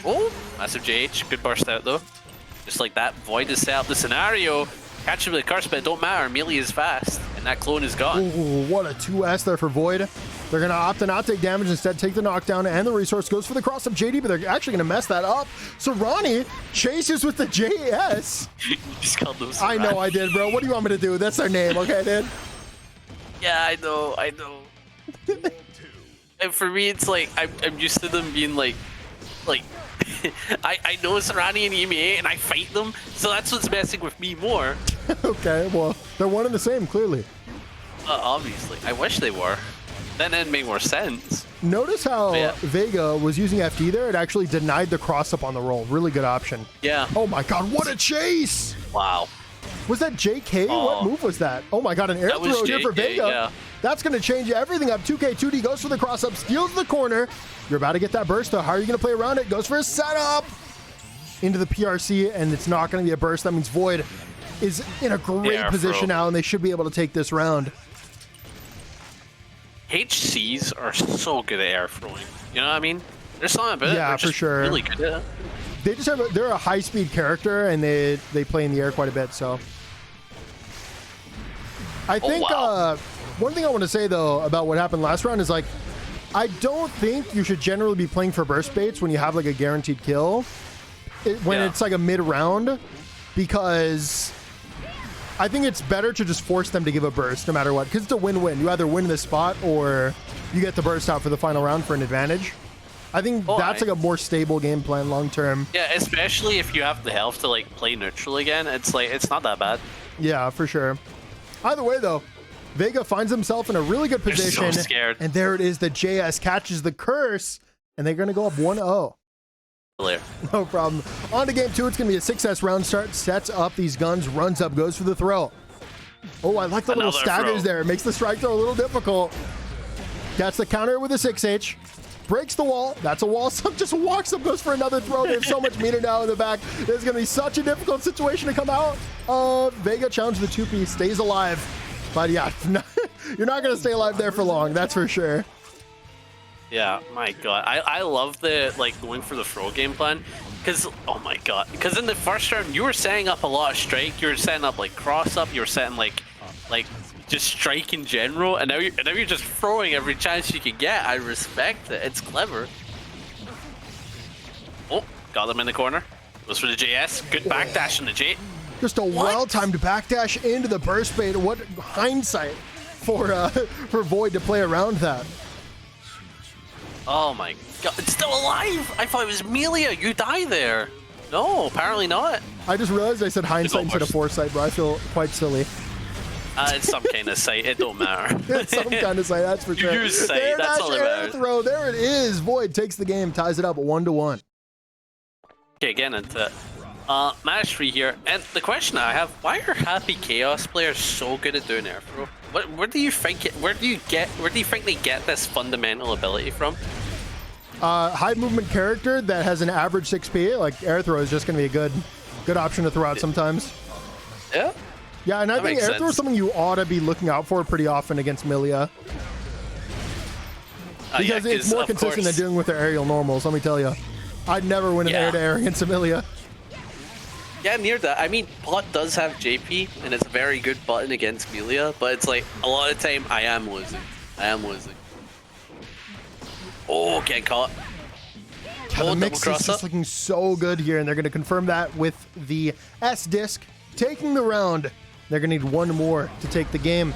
Oh, massive JH. Good burst out though. Just like that, Void has set up the scenario. Catch him with a curse, but it don't matter. Millia is fast, and that clone is gone. Ooh, what a 2S there for Void. They're going to opt to not take damage, instead take the knockdown, and the resource goes for the cross up JD, but they're actually going to mess that up. So Ronnie chases with the JS. You just called them I know I did, bro. What do you want me to do? That's their name, okay, dude? Yeah, I know. And for me, it's like, I'm used to them being like I know it's Rani and EMA, and I fight them, so that's what's messing with me more. Okay, well, they're one and the same, clearly. Obviously. I wish they were. Then it'd make more sense. Notice how Vega was using FD there. It actually denied the cross-up on the roll. Really good option. Yeah. Oh my god, what a chase! Wow. Was that JK? What move was that? Oh my god, an air throw here for Vega. Yeah. That's going to change everything up. 2K, 2D goes for the cross-up, steals the corner. You're about to get that burst, though. How are you going to play around it? Goes for a setup into the PRC, and it's not going to be a burst. That means Void is in a great position now, and they should be able to take this round. HCs are so good at air throwing. You know what I mean? There's something about it. Yeah, for sure. Really good at it. They just have they're a high-speed character, and they play in the air quite a bit, so. I think one thing I want to say, though, about what happened last round is, like, I don't think you should generally be playing for burst baits when you have, like, a guaranteed kill. When it's, like, a mid-round, because I think it's better to just force them to give a burst no matter what, because it's a win-win. You either win the spot or you get the burst out for the final round for an advantage. I think that's like a more stable game plan long term. Yeah, especially if you have the health to like play neutral again. It's like, it's not that bad. Yeah, for sure. Either way though, Vega finds himself in a really good position. They're so scared. And there it is, the JS catches the curse, and they're going to go up 1-0. No problem. On to game 2, it's going to be a 6S round start. Sets up these guns, runs up, goes for the throw. Oh, I like the little staggers there. It makes the strike throw a little difficult. Gets the counter with a 6H. Breaks the wall. That's a wall. Some just walks up, goes for another throw. They have so much meter now in the back. It's going to be such a difficult situation to come out. Vega challenges the 2P, stays alive. But yeah, you're not going to stay alive there for long. That's for sure. Yeah, my god. I love the, like, going for the throw game plan. Because, oh my god. Because in the first round, you were setting up a lot of strike. You were setting up, like, cross-up. You were setting, like just strike in general. And now you're just throwing every chance you can get. I respect it. It's clever. Oh, got them in the corner. Goes for the JS. Good backdash on the J. Just a well-timed backdash into the burst bait. What hindsight for Void to play around that. Oh my god, it's still alive! I thought it was Millia, you die there. No, apparently not. I just realized I said hindsight instead of foresight, bro. I feel quite silly. It's some kind of sight, it don't matter. It's some kind of sight, that's for sure. You use sight, that's all that matters. Throw. There it is. Void takes the game, ties it up 1-1. Okay, getting into it. Match 3 here, and the question I have: why are Happy Chaos players so good at doing air throw? Where do you think they get this fundamental ability from? High movement character that has an average 6P, like air throw is just going to be a good option to throw out sometimes. Yeah. Yeah, and I think air throw is something you ought to be looking out for pretty often against Millia. Because it's more consistent than doing with their aerial normals, let me tell you. I'd never win an air-to-air against Millia. Yeah, near that. I mean, bot does have JP, and it's a very good button against Millia, but it's like, a lot of the time, I am losing. Oh, get caught. Yeah, the mix is just looking so good here, and they're going to confirm that with the S disc taking the round. They're going to need one more to take the game.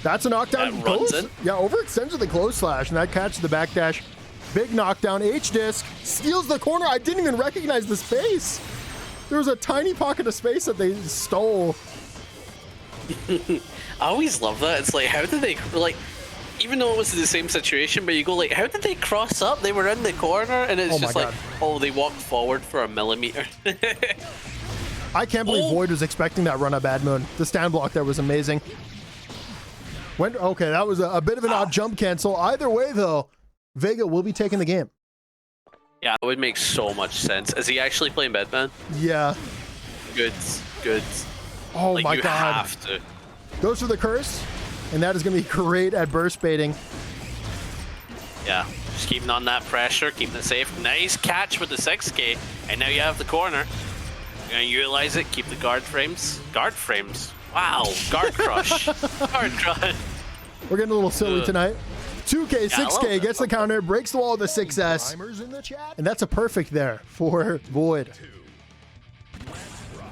That's a knockdown. Runs in. Yeah, overextends with the close slash, and that catches the backdash. Big knockdown. H disc steals the corner. I didn't even recognize the space. There was a tiny pocket of space that they stole. I always love that. It's like, how did they, like, even though it was the same situation, but you go like, how did they cross up? They were in the corner, and it's just like, oh, they walked forward for a millimeter. I can't believe Void was expecting that run at Bad Moon. The stand block there was amazing. Okay, that was a bit of an odd jump cancel. Either way, though, Vega will be taking the game. Yeah, it would make so much sense. Is he actually playing Bedman? Yeah. Good. Oh like, my you god. Have to. Goes for the curse, and that is going to be great at burst baiting. Yeah, just keeping on that pressure, keeping it safe. Nice catch with the 6K, and now you have the corner. You're going to utilize it, keep the guard frames. Guard frames? Wow, guard crush. Guard crush. We're getting a little silly tonight. 2K, 6K, gets the counter, breaks the wall with the 6S. And that's a perfect there for Void.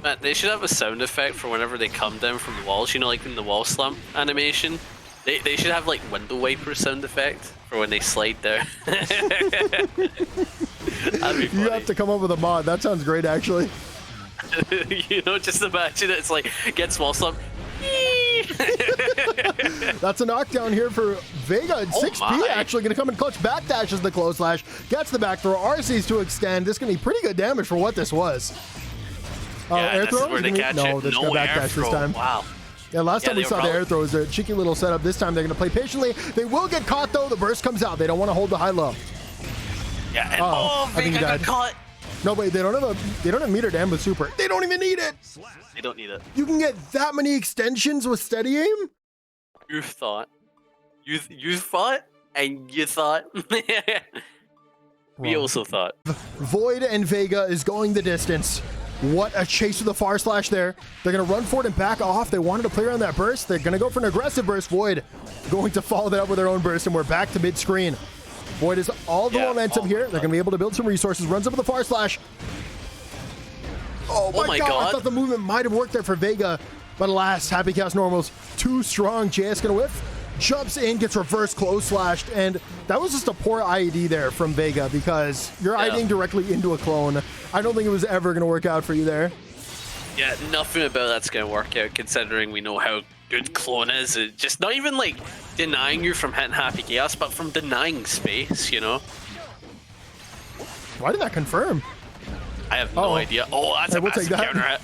Man, they should have a sound effect for whenever they come down from the walls, you know, like in the wall slump animation. They should have like window wiper sound effect for when they slide down. That'd be funny. You have to come up with a mod. That sounds great, actually. You know, just imagine it. It's like, gets wall slump. That's a knockdown here for Vega. And 6P actually going to come in clutch. Backdashes the close slash. Gets the back throw. RC's to extend. This is going to be pretty good damage for what this was. Air throw? Where they catch it. There's no backdash this time. Wow. Yeah, last time we saw the air throw was a cheeky little setup. This time they're going to play patiently. They will get caught though. The burst comes out. They don't want to hold the high-low. Yeah, and Vega got caught. No, wait, they don't have meter to end with super. They don't even need it. They don't need it. You can get that many extensions with steady aim? You thought. You thought, and you thought. We also thought. Void and Vega is going the distance. What a chase with the far slash there. They're going to run for it and back off. They wanted to play around that burst. They're going to go for an aggressive burst. Void going to follow that up with their own burst, and we're back to mid-screen. Void is all the momentum here. They're going to be able to build some resources. Runs up with the far slash. Oh my god. I thought the movement might have worked there for Vega, but alas, Happy Chaos normals too strong. JS going to whiff. Jumps in, gets reverse close slashed, and that was just a poor IED there from Vega because you're IEDing directly into a clone. I don't think it was ever going to work out for you there. Yeah, nothing about that's going to work out considering we know how good clone is. It's just not even like denying you from hitting Happy Chaos, but from denying space, you know? Why did that confirm? I have no idea. Oh, that's a massive counter hit.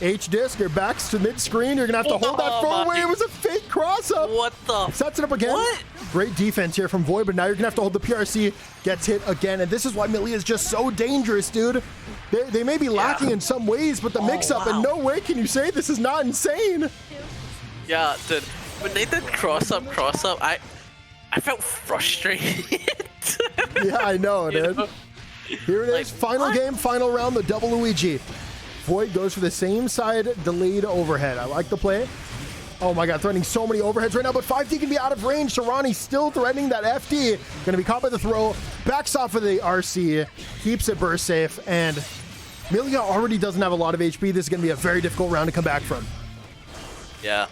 H-disc, your back's to mid-screen. You're going to have to hold that forward. It was a fake cross-up. What the? Sets it up again. What? Great defense here from Void, but now you're going to have to hold the PRC. Gets hit again, and this is why Millia is just so dangerous, dude. They may be lacking in some ways, but the mix-up, in no way can you say this is not insane. Yeah, dude. When they did cross-up, I felt frustrated. Yeah, I know, dude. Know? Here it is. Final game, final round, the double OoeyGooey. Void goes for the same side delayed overhead. I like the play. Oh my god, threatening so many overheads right now, but 5D can be out of range. Serrani still threatening that FD. Gonna be caught by the throw. Backs off of the RC. Keeps it burst safe. And Millia already doesn't have a lot of HP. This is gonna be a very difficult round to come back from. Yeah.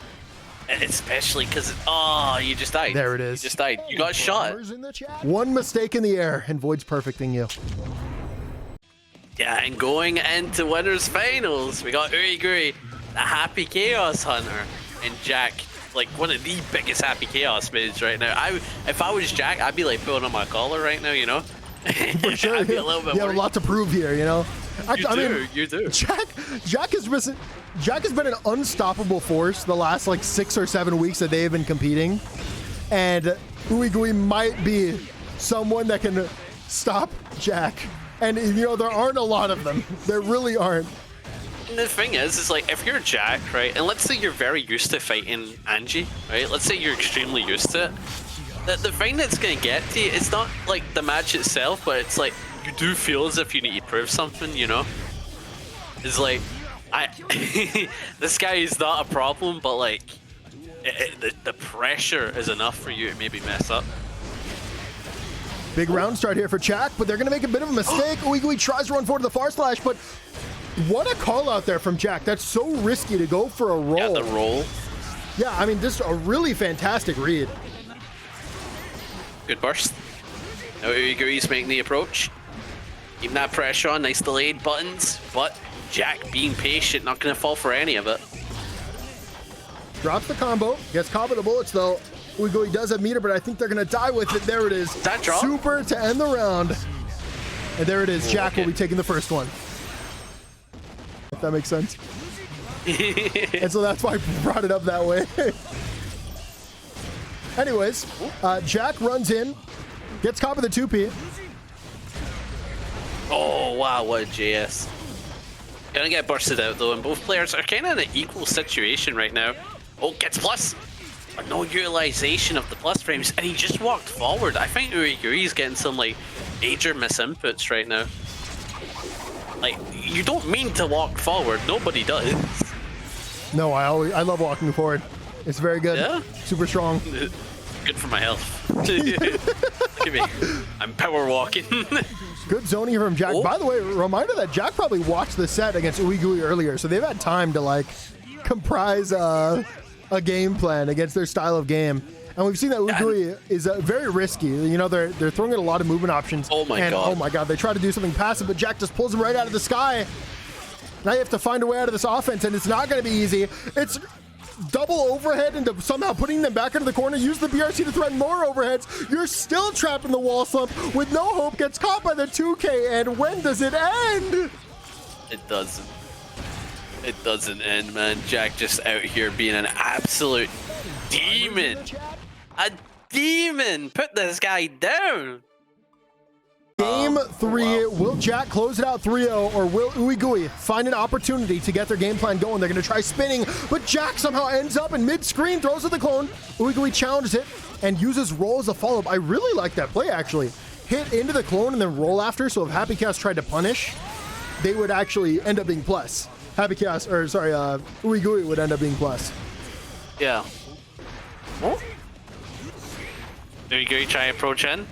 And especially because, you just died. There it is. You just died. You got shot. One mistake in the air, and Void's perfecting you. Yeah, and going into winners finals, we got OoeyGooey, the Happy Chaos Hunter, and Jack, like one of the biggest Happy Chaos mids right now. If I was Jack, I'd be like pulling on my collar right now, you know? For sure. I'd be a little bit you have a lot to prove here, you know? You do. Jack has been an unstoppable force the last like 6 or 7 weeks that they have been competing, and OoeyGooey might be someone that can stop Jack. And you know, there aren't a lot of them. There really aren't. And the thing is like, if you're Jack, right, and let's say you're very used to fighting Anji, right? Let's say you're extremely used to it. The thing that's gonna get to you, it's not like the match itself, but it's like, you do feel as if you need to prove something, you know? It's like, this guy is not a problem, but like, the pressure is enough for you to maybe mess up. Big round start here for Jack, but they're going to make a bit of a mistake. OoeyGooey tries to run forward to the far slash, but what a call out there from Jack. That's so risky to go for a roll. Yeah, the roll. Yeah, I mean, just a really fantastic read. Good burst. Now OoeyGooey's making the approach. Keeping that pressure on, nice delayed buttons, but Jack being patient, not going to fall for any of it. Drops the combo, gets caught with the bullets though. OoeyGooey does have meter, but I think they're going to die with it. There it is. That drop? Super to end the round. And there it is. Jack will be taking the first one. If that makes sense. And so that's why I brought it up that way. Anyways, Jack runs in, gets caught with a 2P. Oh, wow, what a JS. Gonna get bursted out though, and both players are kind of in an equal situation right now. Oh, gets plus, but no utilization of the plus frames, and he just walked forward. I think OoeyGooey's getting some like major misinputs right now. Like, you don't mean to walk forward, nobody does. No, I love walking forward. It's very good. Yeah? Super strong. Good for my health. Look at me. I'm power walking. Good zoning here from Jack. Oh. By the way, reminder that Jack probably watched the set against OoeyGooey earlier, so they've had time to like comprise a game plan against their style of game. And we've seen that OoeyGooey is very risky. You know, they're throwing in a lot of movement options. Oh my god. Oh my god, they try to do something passive, but Jack just pulls him right out of the sky. Now you have to find a way out of this offense, and it's not going to be easy. It's double overhead into somehow putting them back into the corner. Use the BRC to threaten more overheads. You're still trapped in the wall slump with no hope. Gets caught by the 2K, and when does it end? It doesn't. It doesn't end, man. Jack just out here being an absolute demon. A demon! Put this guy down! Game 3, will Jack close it out 3-0, or will OoeyGooey find an opportunity to get their game plan going? They're going to try spinning, but Jack somehow ends up in mid-screen, throws at the clone. OoeyGooey challenges it and uses roll as a follow-up. I really like that play, actually. Hit into the clone and then roll after, so if Happy Chaos tried to punish, they would actually end up being plus. OoeyGooey would end up being plus. Yeah. Oh. OoeyGooey try approach in.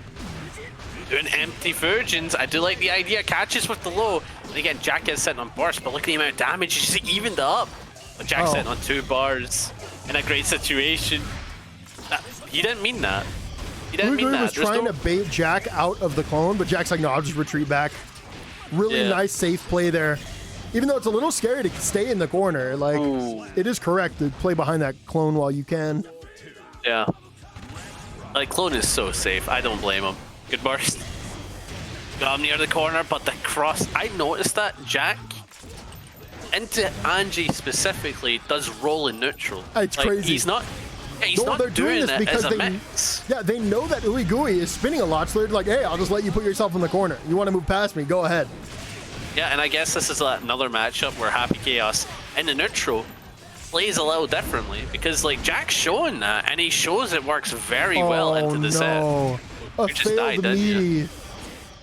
Doing empty virgins. I do like the idea. Catches with the low. And again, Jack is sitting on burst, but look at the amount of damage. He's just evened up. But Jack's sitting on 2 bars in a great situation. He didn't mean that. He didn't mean that. Was trying to bait Jack out of the clone, but Jack's like, no, I'll just retreat back. Really nice, safe play there. Even though it's a little scary to stay in the corner, like, it is correct to play behind that clone while you can. Yeah. Like, clone is so safe. I don't blame him. Good burst. Got him near the corner, but the cross. I noticed that Jack into Anji specifically does roll in neutral. It's like, crazy. He's not. Yeah, he's not doing it because as a mix. Yeah, they know that OoeyGooey is spinning a lot, so they're like, hey, I'll just let you put yourself in the corner. You want to move past me? Go ahead. Yeah, and I guess this is another matchup where Happy Chaos in the neutral plays a little differently because like Jack's showing that, and he shows it works very well into the set. A failed meaty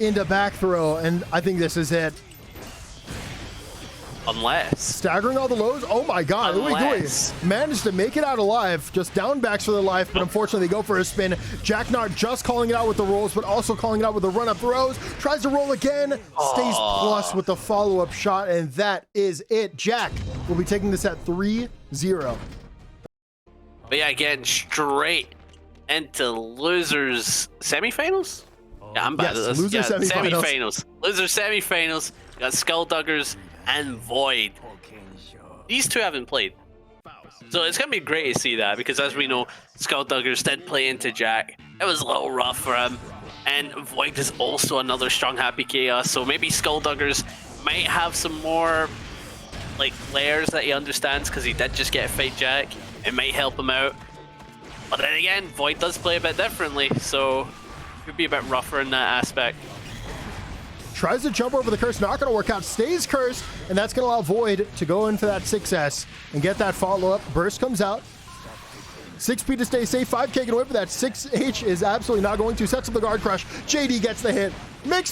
into back throw, and I think this is it. Unless. Staggering all the lows. Oh my god. OoeyGooey managed to make it out alive. Just down backs for their life, but unfortunately they go for a spin. Jack not just calling it out with the rolls, but also calling it out with the run-up throws. Tries to roll again. Stays plus with the follow-up shot, and that is it. Jack will be taking this at 3-0. But yeah, getting straight into losers semifinals. Yeah, I'm bad at this. Loser semifinals. Loser semifinals. Got Skullduggers and Void. These two haven't played, so it's gonna be great to see that because, as we know, Skullduggers did play into Jack. It was a little rough for him, and Void is also another strong Happy Chaos. So maybe Skullduggers might have some more like layers that he understands because he did just get a fight Jack. It might help him out. But then again, Void does play a bit differently, so it could be a bit rougher in that aspect. Tries to jump over the curse, not going to work out. Stays cursed, and that's going to allow Void to go in for that 6S and get that follow-up. Burst comes out. 6P to stay safe. 5K can win for that. 6H is absolutely not going to. Sets up the guard crush. JD gets the hit. Mix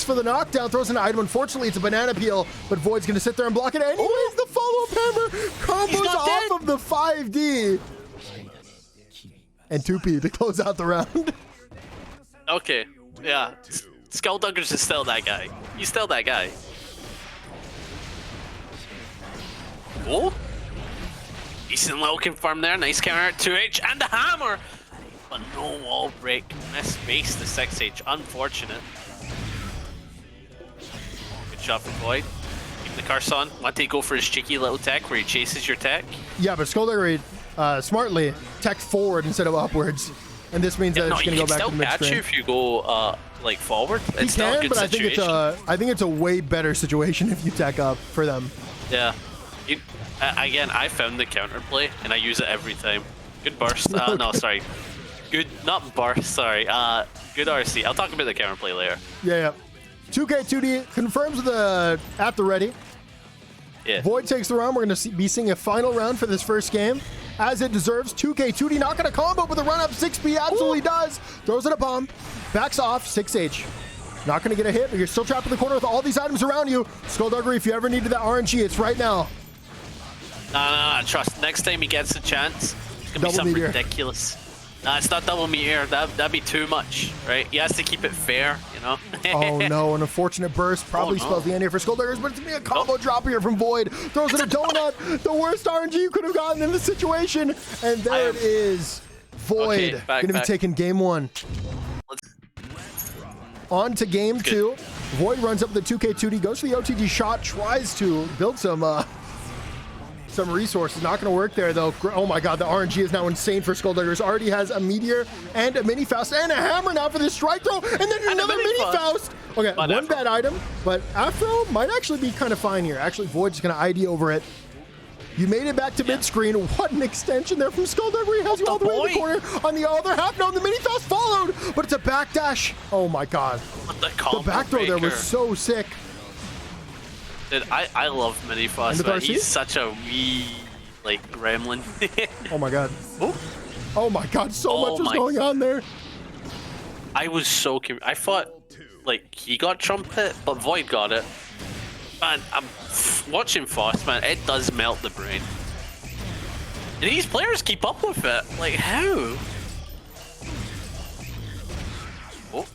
for the knockdown. Throws an item. Unfortunately, it's a banana peel, but Void's going to sit there and block it. Anyways, the follow-up hammer combos off of the 5D. And 2P to close out the round. Okay, yeah. Skullduggers is still that guy. He's still that guy. Oh! Decent little confirm there. Nice counter at 2H and the hammer! But no wall break. Missed base the 6H. Unfortunate. Good shot from Void. Keep the curse on. Want to go for his cheeky little tech where he chases your tech? Yeah, but Skullduggary smartly tech forward instead of upwards. And this means that it's going to go back to the mid-screen. He can still catch you if you go like forward. He can, but I think it's a way better situation if you tech up for them. Yeah. Again, I found the counterplay and I use it every time. Good burst. No, sorry. Good, not burst. Sorry. Good RC. I'll talk about the counterplay later. Yeah. 2K 2D confirms at the ready. Yeah. Void takes the round. We're going to be seeing a final round for this first game, as it deserves. 2K 2D not going to combo with a run up. 6B absolutely does. Throws in a bomb. Backs off. 6H. Not going to get a hit, but you're still trapped in the corner with all these items around you. Skullduggary, if you ever needed that RNG, it's right now. No, trust. Next time he gets a chance, it's going to be something ridiculous. Nah, it's not double meteor. That'd be too much, right? He has to keep it fair, you know? Oh no, an unfortunate burst. Probably spells the end here for Skullduggers, but it's going to be a combo drop here from Void. Throws in a donut. The worst RNG you could have gotten in this situation. And there it is. Void going to be taking game 1. On to game 2. Void runs up the 2K2D, goes for the OTG shot, tries to build some resources. Not going to work there, though. Oh my god, the RNG is now insane for Skullduggers. Already has a Meteor and a Mini Faust and a Hammer now for this strike throw, and then another Mini Faust. Okay, one bad item, but Afro might actually be kind of fine here. Actually, Void's going to ID over it. You made it back to mid-screen. What an extension there from Skullduggary. He has you all the way in the corner. On the other half, no, the Mini Faust followed, but it's a backdash. Oh my god. The back throw there was so sick. Dude, I love Mini Faust, man. He's such a wee, like, gremlin. Oh my god. Oh my god, so much was going on there. I was so confused. I thought, like, he got trumpet, but Void got it. Man, I'm watching Faust, man. It does melt the brain. And these players keep up with it. Like, how? Oh.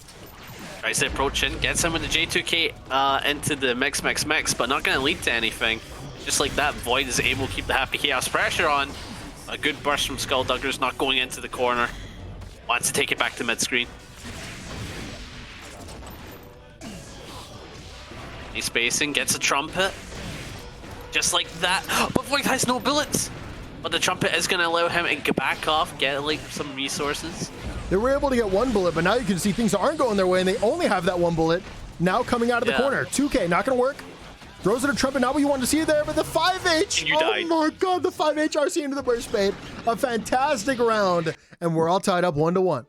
Tries to approach in, gets him with the J2K into the mix, but not going to lead to anything. Just like that, Void is able to keep the Happy Chaos pressure on. A good burst from Skullduggers, not going into the corner. Wants to take it back to mid-screen. He's spacing, gets a trumpet. Just like that. But Void has no bullets. But the trumpet is going to allow him to get back off, get like some resources. They were able to get one bullet, but now you can see things aren't going their way, and they only have that one bullet now coming out of the corner. 2K, not going to work. Throws it a trumpet, not what you wanted to see there, but the 5H. Oh my god, the 5H RC into the burst bait. A fantastic round, and we're all tied up 1-1.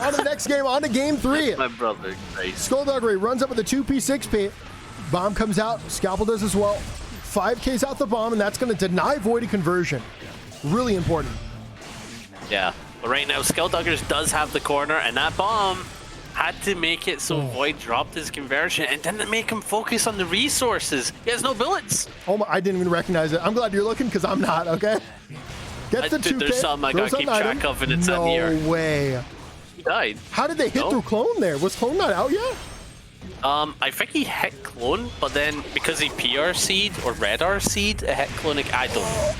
On to the next game, on to game 3. My brother, Christ. Skullduggary runs up with a 2P, 6P. Bomb comes out, Scalpel does as well. 5K's out the bomb, and that's going to deny Void a conversion. Really important. Yeah, but right now, Skullduggers does have the corner, and that bomb had to make it so Void dropped his conversion and didn't make him focus on the resources. He has no bullets. Oh my, I didn't even recognize it. I'm glad you're looking because I'm not, okay? Gets the 2K. There's something I gotta keep track of, and it's in here. No way. He died. How did they hit through Clone there? Was Clone not out yet? I think he hit Clone, but then because he PRC'd or Red RC'd, it hit Clone. I don't know.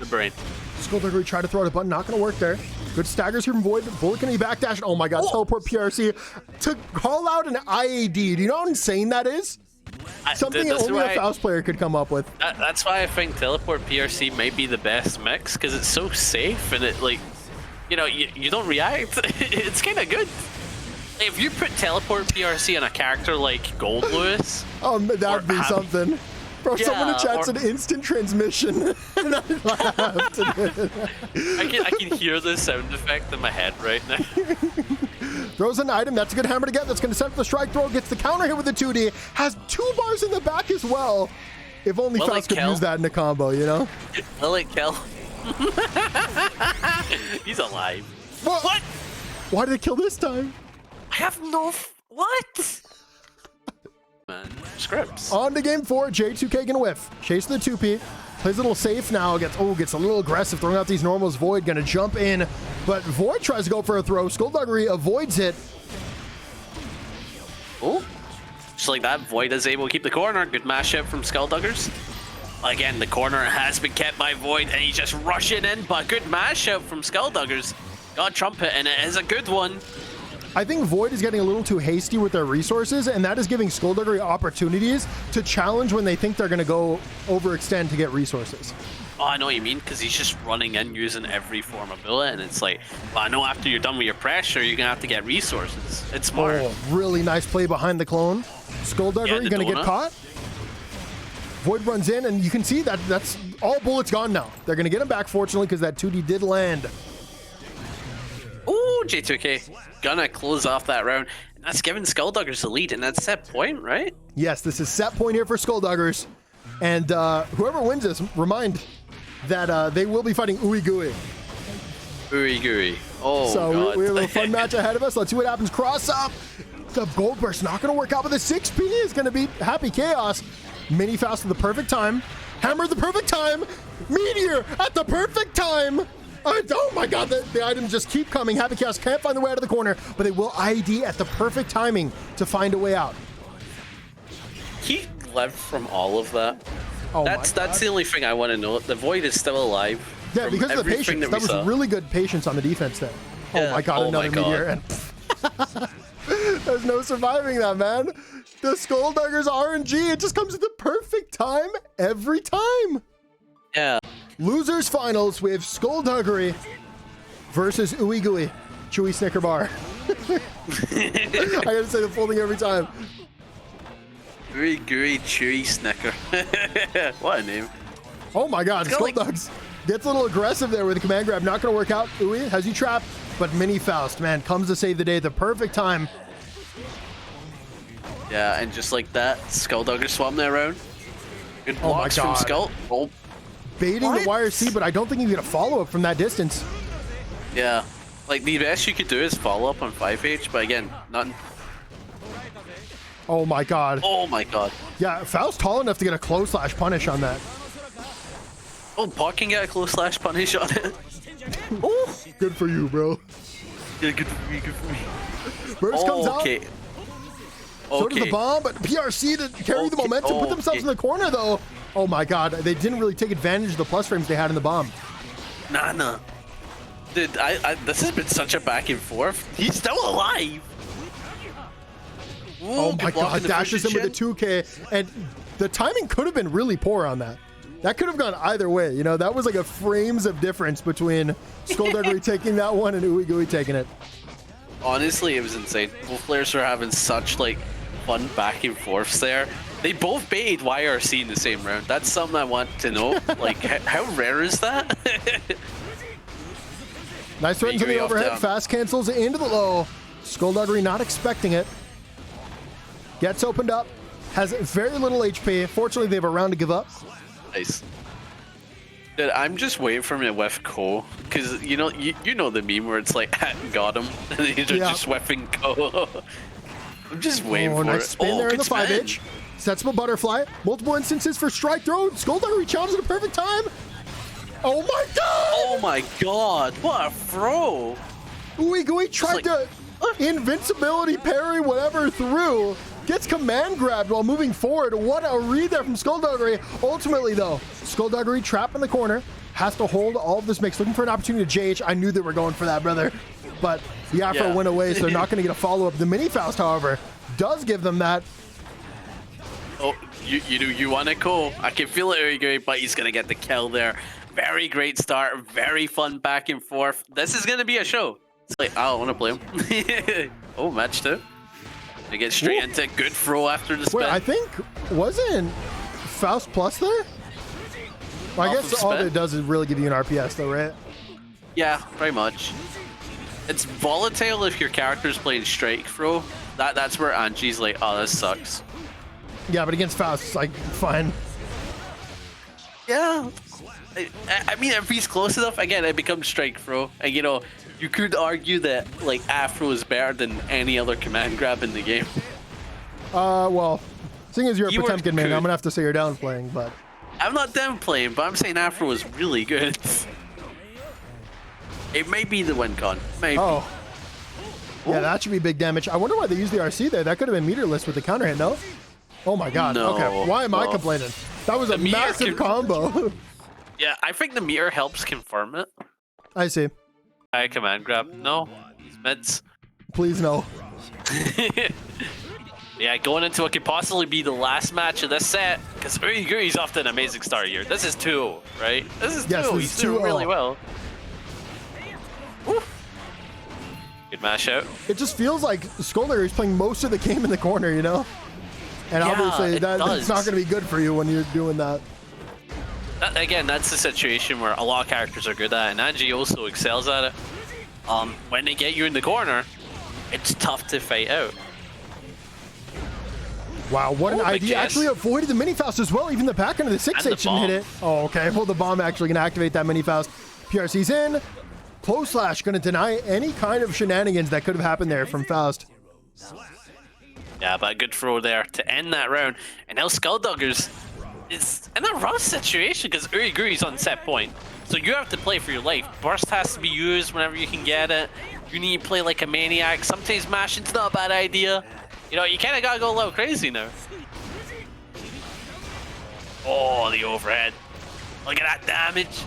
The brain. Skullduggary tried to throw out a button, not gonna work there. Good staggers here from Void. Bullet gonna be backdash. Oh my god, teleport PRC to call out an IAD. Do you know how insane that is? Something only a Faust player could come up with. That's why I think teleport PRC may be the best mix, because it's so safe and it, like, you know, you don't react. It's kind of good. If you put teleport PRC on a character like Gold Lewis, that'd be something. Bro, someone in Yeah, chat's an instant transmission. And I laughed. I can hear the sound effect in my head right now. Throws an item. That's a good hammer to get. That's going to set up the strike throw. Gets the counter hit with the 2D. Has 2 bars in the back as well. If only Faust could use that in a combo, you know? Will it kill? He's alive. What? Why did it kill this time? I have no... What? Man, scripts. On to game 4. J2K gonna whiff. Chase the 2P. Plays a little safe now. Gets a little aggressive, throwing out these normals. Void gonna jump in, but Void tries to go for a throw. Skullduggery avoids it. Oh, just like that, Void is able to keep the corner. Good mashup from Skullduggers. Again, the corner has been kept by Void, and he's just rushing in, but good mashup from Skullduggers. Got Trumpet, and it is a good one. I think Void is getting a little too hasty with their resources, and that is giving Skullduggery opportunities to challenge when they think they're going to go overextend to get resources. Oh, I know what you mean, because he's just running in using every form of bullet, and it's like, well, I know after you're done with your pressure, you're going to have to get resources. It's smart. Oh, really nice play behind the clone. Skullduggery going to get caught. Void runs in, and you can see that that's all bullets gone now. They're going to get him back, fortunately, because that 2D did land. Ooh, J2K gonna close off that round. And that's giving Skullduggers the lead, and that's set point, right? Yes, this is set point here for Skullduggers. And whoever wins this, remind that they will be fighting OoeyGooey. OoeyGooey. Oh, so God. we have a fun match ahead of us. Let's see what happens. Cross up. The Gold Burst not going to work out, but the 6P is going to be Happy Chaos. Mini Faust at the perfect time. Hammer at the perfect time. Meteor at the perfect time. Oh my God, the items just keep coming. Happy Chaos can't find the way out of the corner, but they will ID at the perfect timing to find a way out. He left from all of that. Oh that's the only thing I want to know. The Void is still alive. Yeah, because of the patience. That was really good patience on the defense there. Yeah. Oh my God, another meteor. And there's no surviving that, man. The Skullduggers RNG, it just comes at the perfect time every time. Yeah. Losers finals with Skullduggery versus OoeyGooey. Chewy Snicker Bar. I gotta say the full thing every time. OoeyGooey Chewy Snicker. What a name. Oh my God, Skulldugs gets a little aggressive there with the command grab. Not gonna work out. Ooey has you trapped, but Mini Faust, man, comes to save the day at the perfect time. Yeah, and just like that, Skulldugger swapping that around. Good blocks from Skull. Oh. Baiting the wire C, but I don't think you get a follow-up from that distance. Yeah, like the best you could do is follow up on 5H, but again, nothing. Oh my God. Oh my God. Yeah, Faust tall enough to get a close slash punish on that. Oh, Puck can get a close slash punish on it. Oh, good for you, bro. Yeah, good for me, good for me. Burst comes out. Okay. So does the bomb, but PRC to carry the momentum, put themselves in the corner though. Oh my God, they didn't really take advantage of the plus frames they had in the bomb. Nah. Dude, this has been such a back and forth. He's still alive. Ooh, oh my God, dashes him with a 2K, and the timing could have been really poor on that. That could have gone either way, you know, that was like a frames of difference between Skullduggery taking that one and OoeyGooey taking it. Honestly, it was insane. Both players were having such like fun back and forths there. They both baited YRC in the same round. That's something I want to know. Like, how rare is that? Nice threat into the overhead. Fast cancels into the low. Skullduggery not expecting it. Gets opened up. Has very little HP. Fortunately, they have a round to give up. Nice. Dude, I'm just waiting for him to whiff Ko. Because, you know the meme where it's like, got him. And they're just whiffing Ko. I'm just waiting for nice it. Spin there in the 5H. Sets up a butterfly. Multiple instances for strike throw. Skullduggery challenges at a perfect time. Oh my God! Oh my God! What a throw! OoeyGooey tried to invincibility parry whatever through. Gets command grabbed while moving forward. What a read there from Skullduggery. Ultimately though, Skullduggery trapped in the corner. Has to hold all of this mix. Looking for an opportunity to JH. I knew they were going for that, brother. But the Afro went away, so they're not going to get a follow-up. The Mini Faust, however, does give them that. Oh, you want to Ko. I can feel it, OoeyGooey, but he's going to get the kill there. Very great start. Very fun back and forth. This is going to be a show. It's like, I don't want to play him. Oh, match 2. They get straight into good throw after the spin. Wait, I think, wasn't Faust plus there? Well, I Off guess of all spin. it does is really give you an RPS though, right? Yeah, pretty much. It's volatile if your character's playing strike throw. That's where Anji's like, oh, this sucks. Yeah, but against Faust, it's like, fine. Yeah. I mean, if he's close enough, again, it becomes strike throw. And you know, you could argue that like Afro is better than any other command grab in the game. Well, seeing as you're a You Potemkin were man, good. I'm gonna have to say you're downplaying, but I'm not downplaying, but I'm saying Afro is really good. It may be the win con. Maybe. oh. Yeah, that should be big damage. I wonder why they used the RC there. That could have been meterless with the counter hit, no? Oh my god. No, Okay, why am I no. complaining? That was a meter massive can- combo. Yeah, I think the meter helps confirm it. I see. I command grab. No, he's mids. Please no. Yeah, going into what could possibly be the last match of this set, because OoeyGooey's off to an amazing start here. This is 2-0, right? This is 2-0. Yes, this He's is doing 2-0. really well. Woo. Good mash out. It just feels like Skolder is playing most of the game in the corner, you know? And Yeah, obviously it that's does. not going to be good for you when you're doing that. Again, that's the situation where a lot of characters are good at, and Anji also excels at it. When they get you in the corner, it's tough to fight out. Wow, what an Oh, big idea. chance. Actually avoided the mini Faust as well. Even the back end of the 6H And the didn't hit bomb. it. Oh, okay. Well, the bomb actually going to activate that mini Faust. PRC's in. Close slash going to deny any kind of shenanigans that could have happened there from Faust. Yeah, but a good throw there to end that round. And now Skullduggers is in a rough situation because OoeyGooey's on set point. So you have to play for your life. Burst has to be used whenever you can get it. You need to play like a maniac. Sometimes mashing's not a bad idea. You know, you kind of got to go a little crazy now. Oh, the overhead. Look at that damage.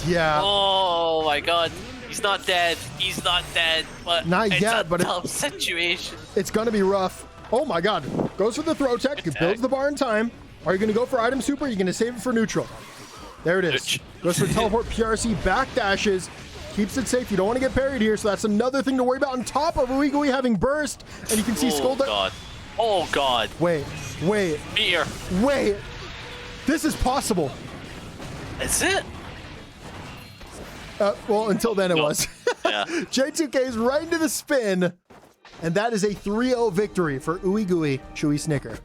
Yeah. Oh my god. He's not dead. He's not dead. But Not it's yet, a but tough situation. It's going to be rough. Oh my god. Goes for the throw tech. Builds the bar in time. Are you going to go for item super? Or are you going to save it for neutral? There it is. Nooch. Goes for teleport. PRC back dashes. Keeps it safe. You don't want to get parried here, so that's another thing to worry about on top of OoeyGooey having burst. And you can see Oh Skolder. god. Oh god. Wait. Meteor. This is possible. Is it? Well, until then it No. was. Yeah. J2K's right into the spin. And that is a 3-0 victory for OoeyGooey, Chewy Snicker.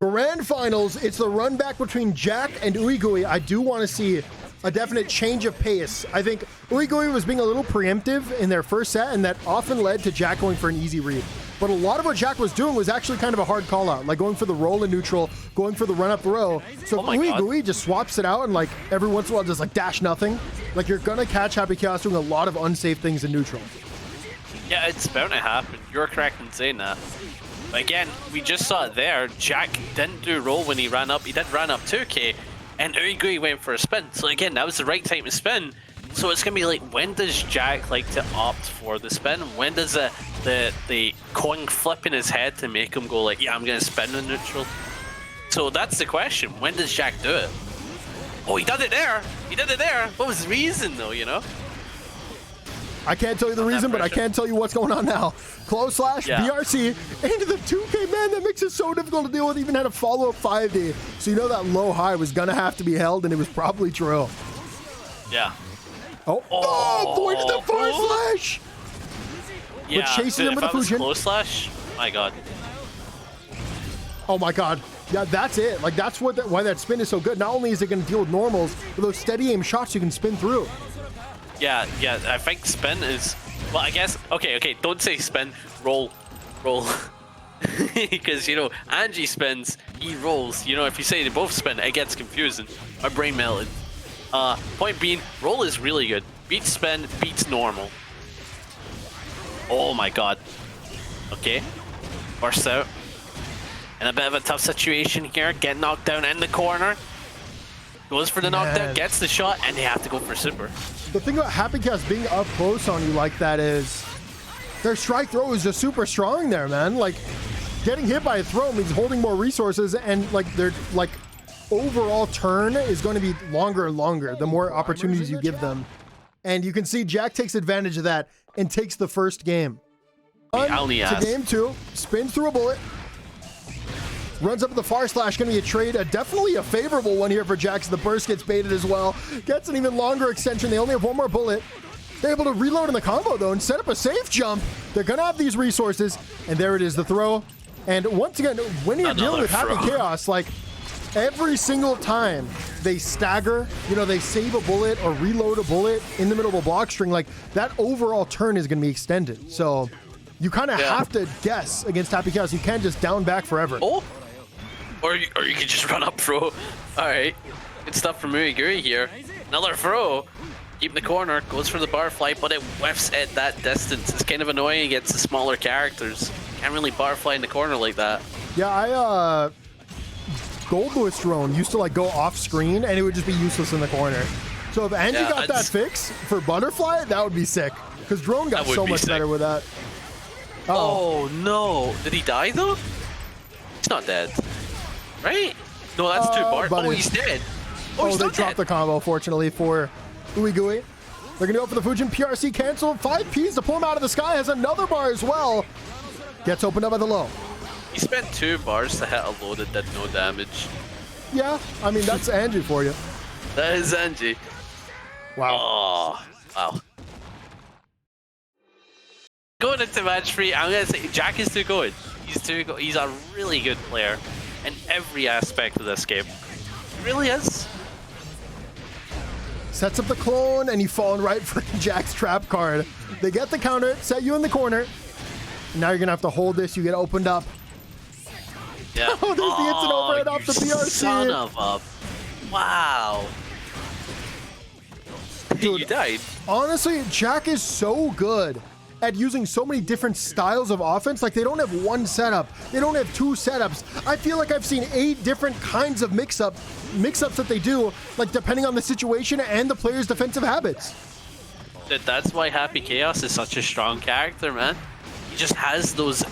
Grand finals, it's the run back between Jack and OoeyGooey. I do want to see a definite change of pace. I think OoeyGooey was being a little preemptive in their first set, and that often led to Jack going for an easy read. But a lot of what Jack was doing was actually kind of a hard call out, like going for the roll in neutral, going for the run up throw. So Oh if my God. OoeyGooey just swaps it out and like every once in a while just like dash nothing, like you're gonna catch Happy Chaos doing a lot of unsafe things in neutral. Yeah, it's bound to happen. You're correct in saying that. But again, we just saw it there. Jack didn't do roll when he ran up. He did run up 2k, and OoeyGooey went for a spin. So again, that was the right time to spin. So it's gonna be like, when does Jack like to opt for the spin? When does the coin flip in his head to make him go like, yeah, I'm gonna spin in neutral? So that's the question. When does Jack do it? Oh, he did it there. He did it there. What was the reason though? You know? I can't tell you the reason, but I pressure. can tell you what's going on now. Close slash, Yeah. BRC, into the 2K, man, that makes it so difficult to deal with. Even had a follow-up 5D. So you know that low high was gonna have to be held, and it was probably true. Yeah. Oh, avoided the forward slash! Yeah. chasing dude, him with if a I was Fujin. close slash, my god. Oh my god. Yeah, that's it. Like, that's what why that spin is so good. Not only is it gonna deal with normals, but those steady aim shots you can spin through. Yeah, I think spin is, well, I guess, okay, don't say spin, roll. Because, you know, Anji spins, he rolls. You know, if you say they both spin, it gets confusing. My brain melted. Point being, roll is really good. Beats spin, beats normal. Oh my god. Okay. Burst out. In a bit of a tough situation here, get knocked down in the corner. Goes for the knockdown, Man. gets the shot, and they have to go for super. The thing about Happy Chaos being up close on you like that is their strike throw is just super strong there, man. Like, getting hit by a throw means holding more resources, and like their like overall turn is going to be longer and longer the more opportunities you give them. And you can see Jack takes advantage of that and takes the first game. I only To asked. game 2, spins through a bullet. Runs up to the far slash, gonna be a trade. Definitely a favorable one here for Jax. The burst gets baited as well. Gets an even longer extension. They only have one more bullet. They're able to reload in the combo though and set up a safe jump. They're gonna have these resources. And there it is, the throw. And once again, when you're dealing with Happy Chaos, like every single time they stagger, you know, they save a bullet or reload a bullet in the middle of a block string, like that overall turn is gonna be extended. So you kind of have to guess against Happy Chaos. You can't just down back forever. Oh, or you can just run up throw. All right, good stuff from OoeyGooey here. Another throw. Keep in the corner, goes for the barfly, but it whiffs at that distance. It's kind of annoying against the smaller characters. Can't really barfly in the corner like that. Yeah, Gold Lewis drone used to like go off screen and it would just be useless in the corner. So if Anji got that fix for butterfly, that would be sick. Because drone got so much better with that. Oh no! Did he die though? He's not dead, right? No, that's two bars. Oh, he's dead. Oh, they dropped the combo, fortunately, for OoeyGooey. They're gonna go for the Fujin PRC cancel. 5 Ps to pull him out of the sky. Has another bar as well. Gets opened up by the low. He spent 2 bars to hit a low that did no damage. Yeah, I mean, that's Anji for you. That is Anji. Wow. Oh, wow. Going into match 3, I'm gonna say Jack is too good. He's a really good player in every aspect of this game. He really is. Sets up the clone, and you fall right for Jack's trap card. They get the counter, set you in the corner. Now you're gonna have to hold this. You get opened up. Yeah. Oh, there's the instant overhead off the PRC. Son of a... Wow. Dude, you died. Honestly, Jack is so good at using so many different styles of offense. Like, they don't have one setup. They don't have 2 setups. I feel like I've seen 8 different kinds of mix-ups that they do, like, depending on the situation and the player's defensive habits. That's why Happy Chaos is such a strong character, man. He just has those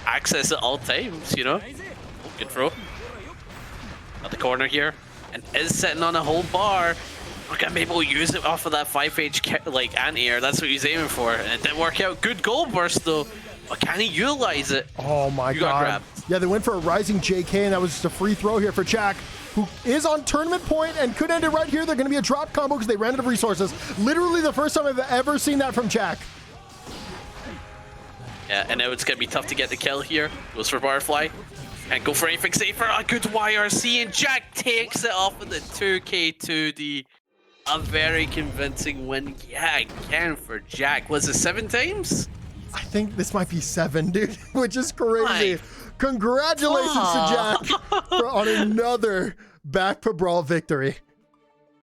access at all times, you know? Oh, good throw. At the corner here. And is sitting on a whole bar. We're gonna be able to use it off of that 5H like anti-air. That's what he's aiming for. And it didn't work out. Good goal burst though. But can he utilize it? Oh my god. Yeah, they went for a rising JK, and that was just a free throw here for Jack, who is on tournament point and could end it right here. They're gonna be a drop combo because they ran out of resources. Literally the first time I've ever seen that from Jack. Yeah, and now it's gonna be tough to get the kill here. Goes for Barfly. And go for anything safer. A good YRC, and Jack takes it off of the 2K2D. A very convincing win, yeah, again for Jack. Was it 7 times? I think this might be 7, dude, which is crazy. Congratulations to Jack on another baccpaBrawl victory.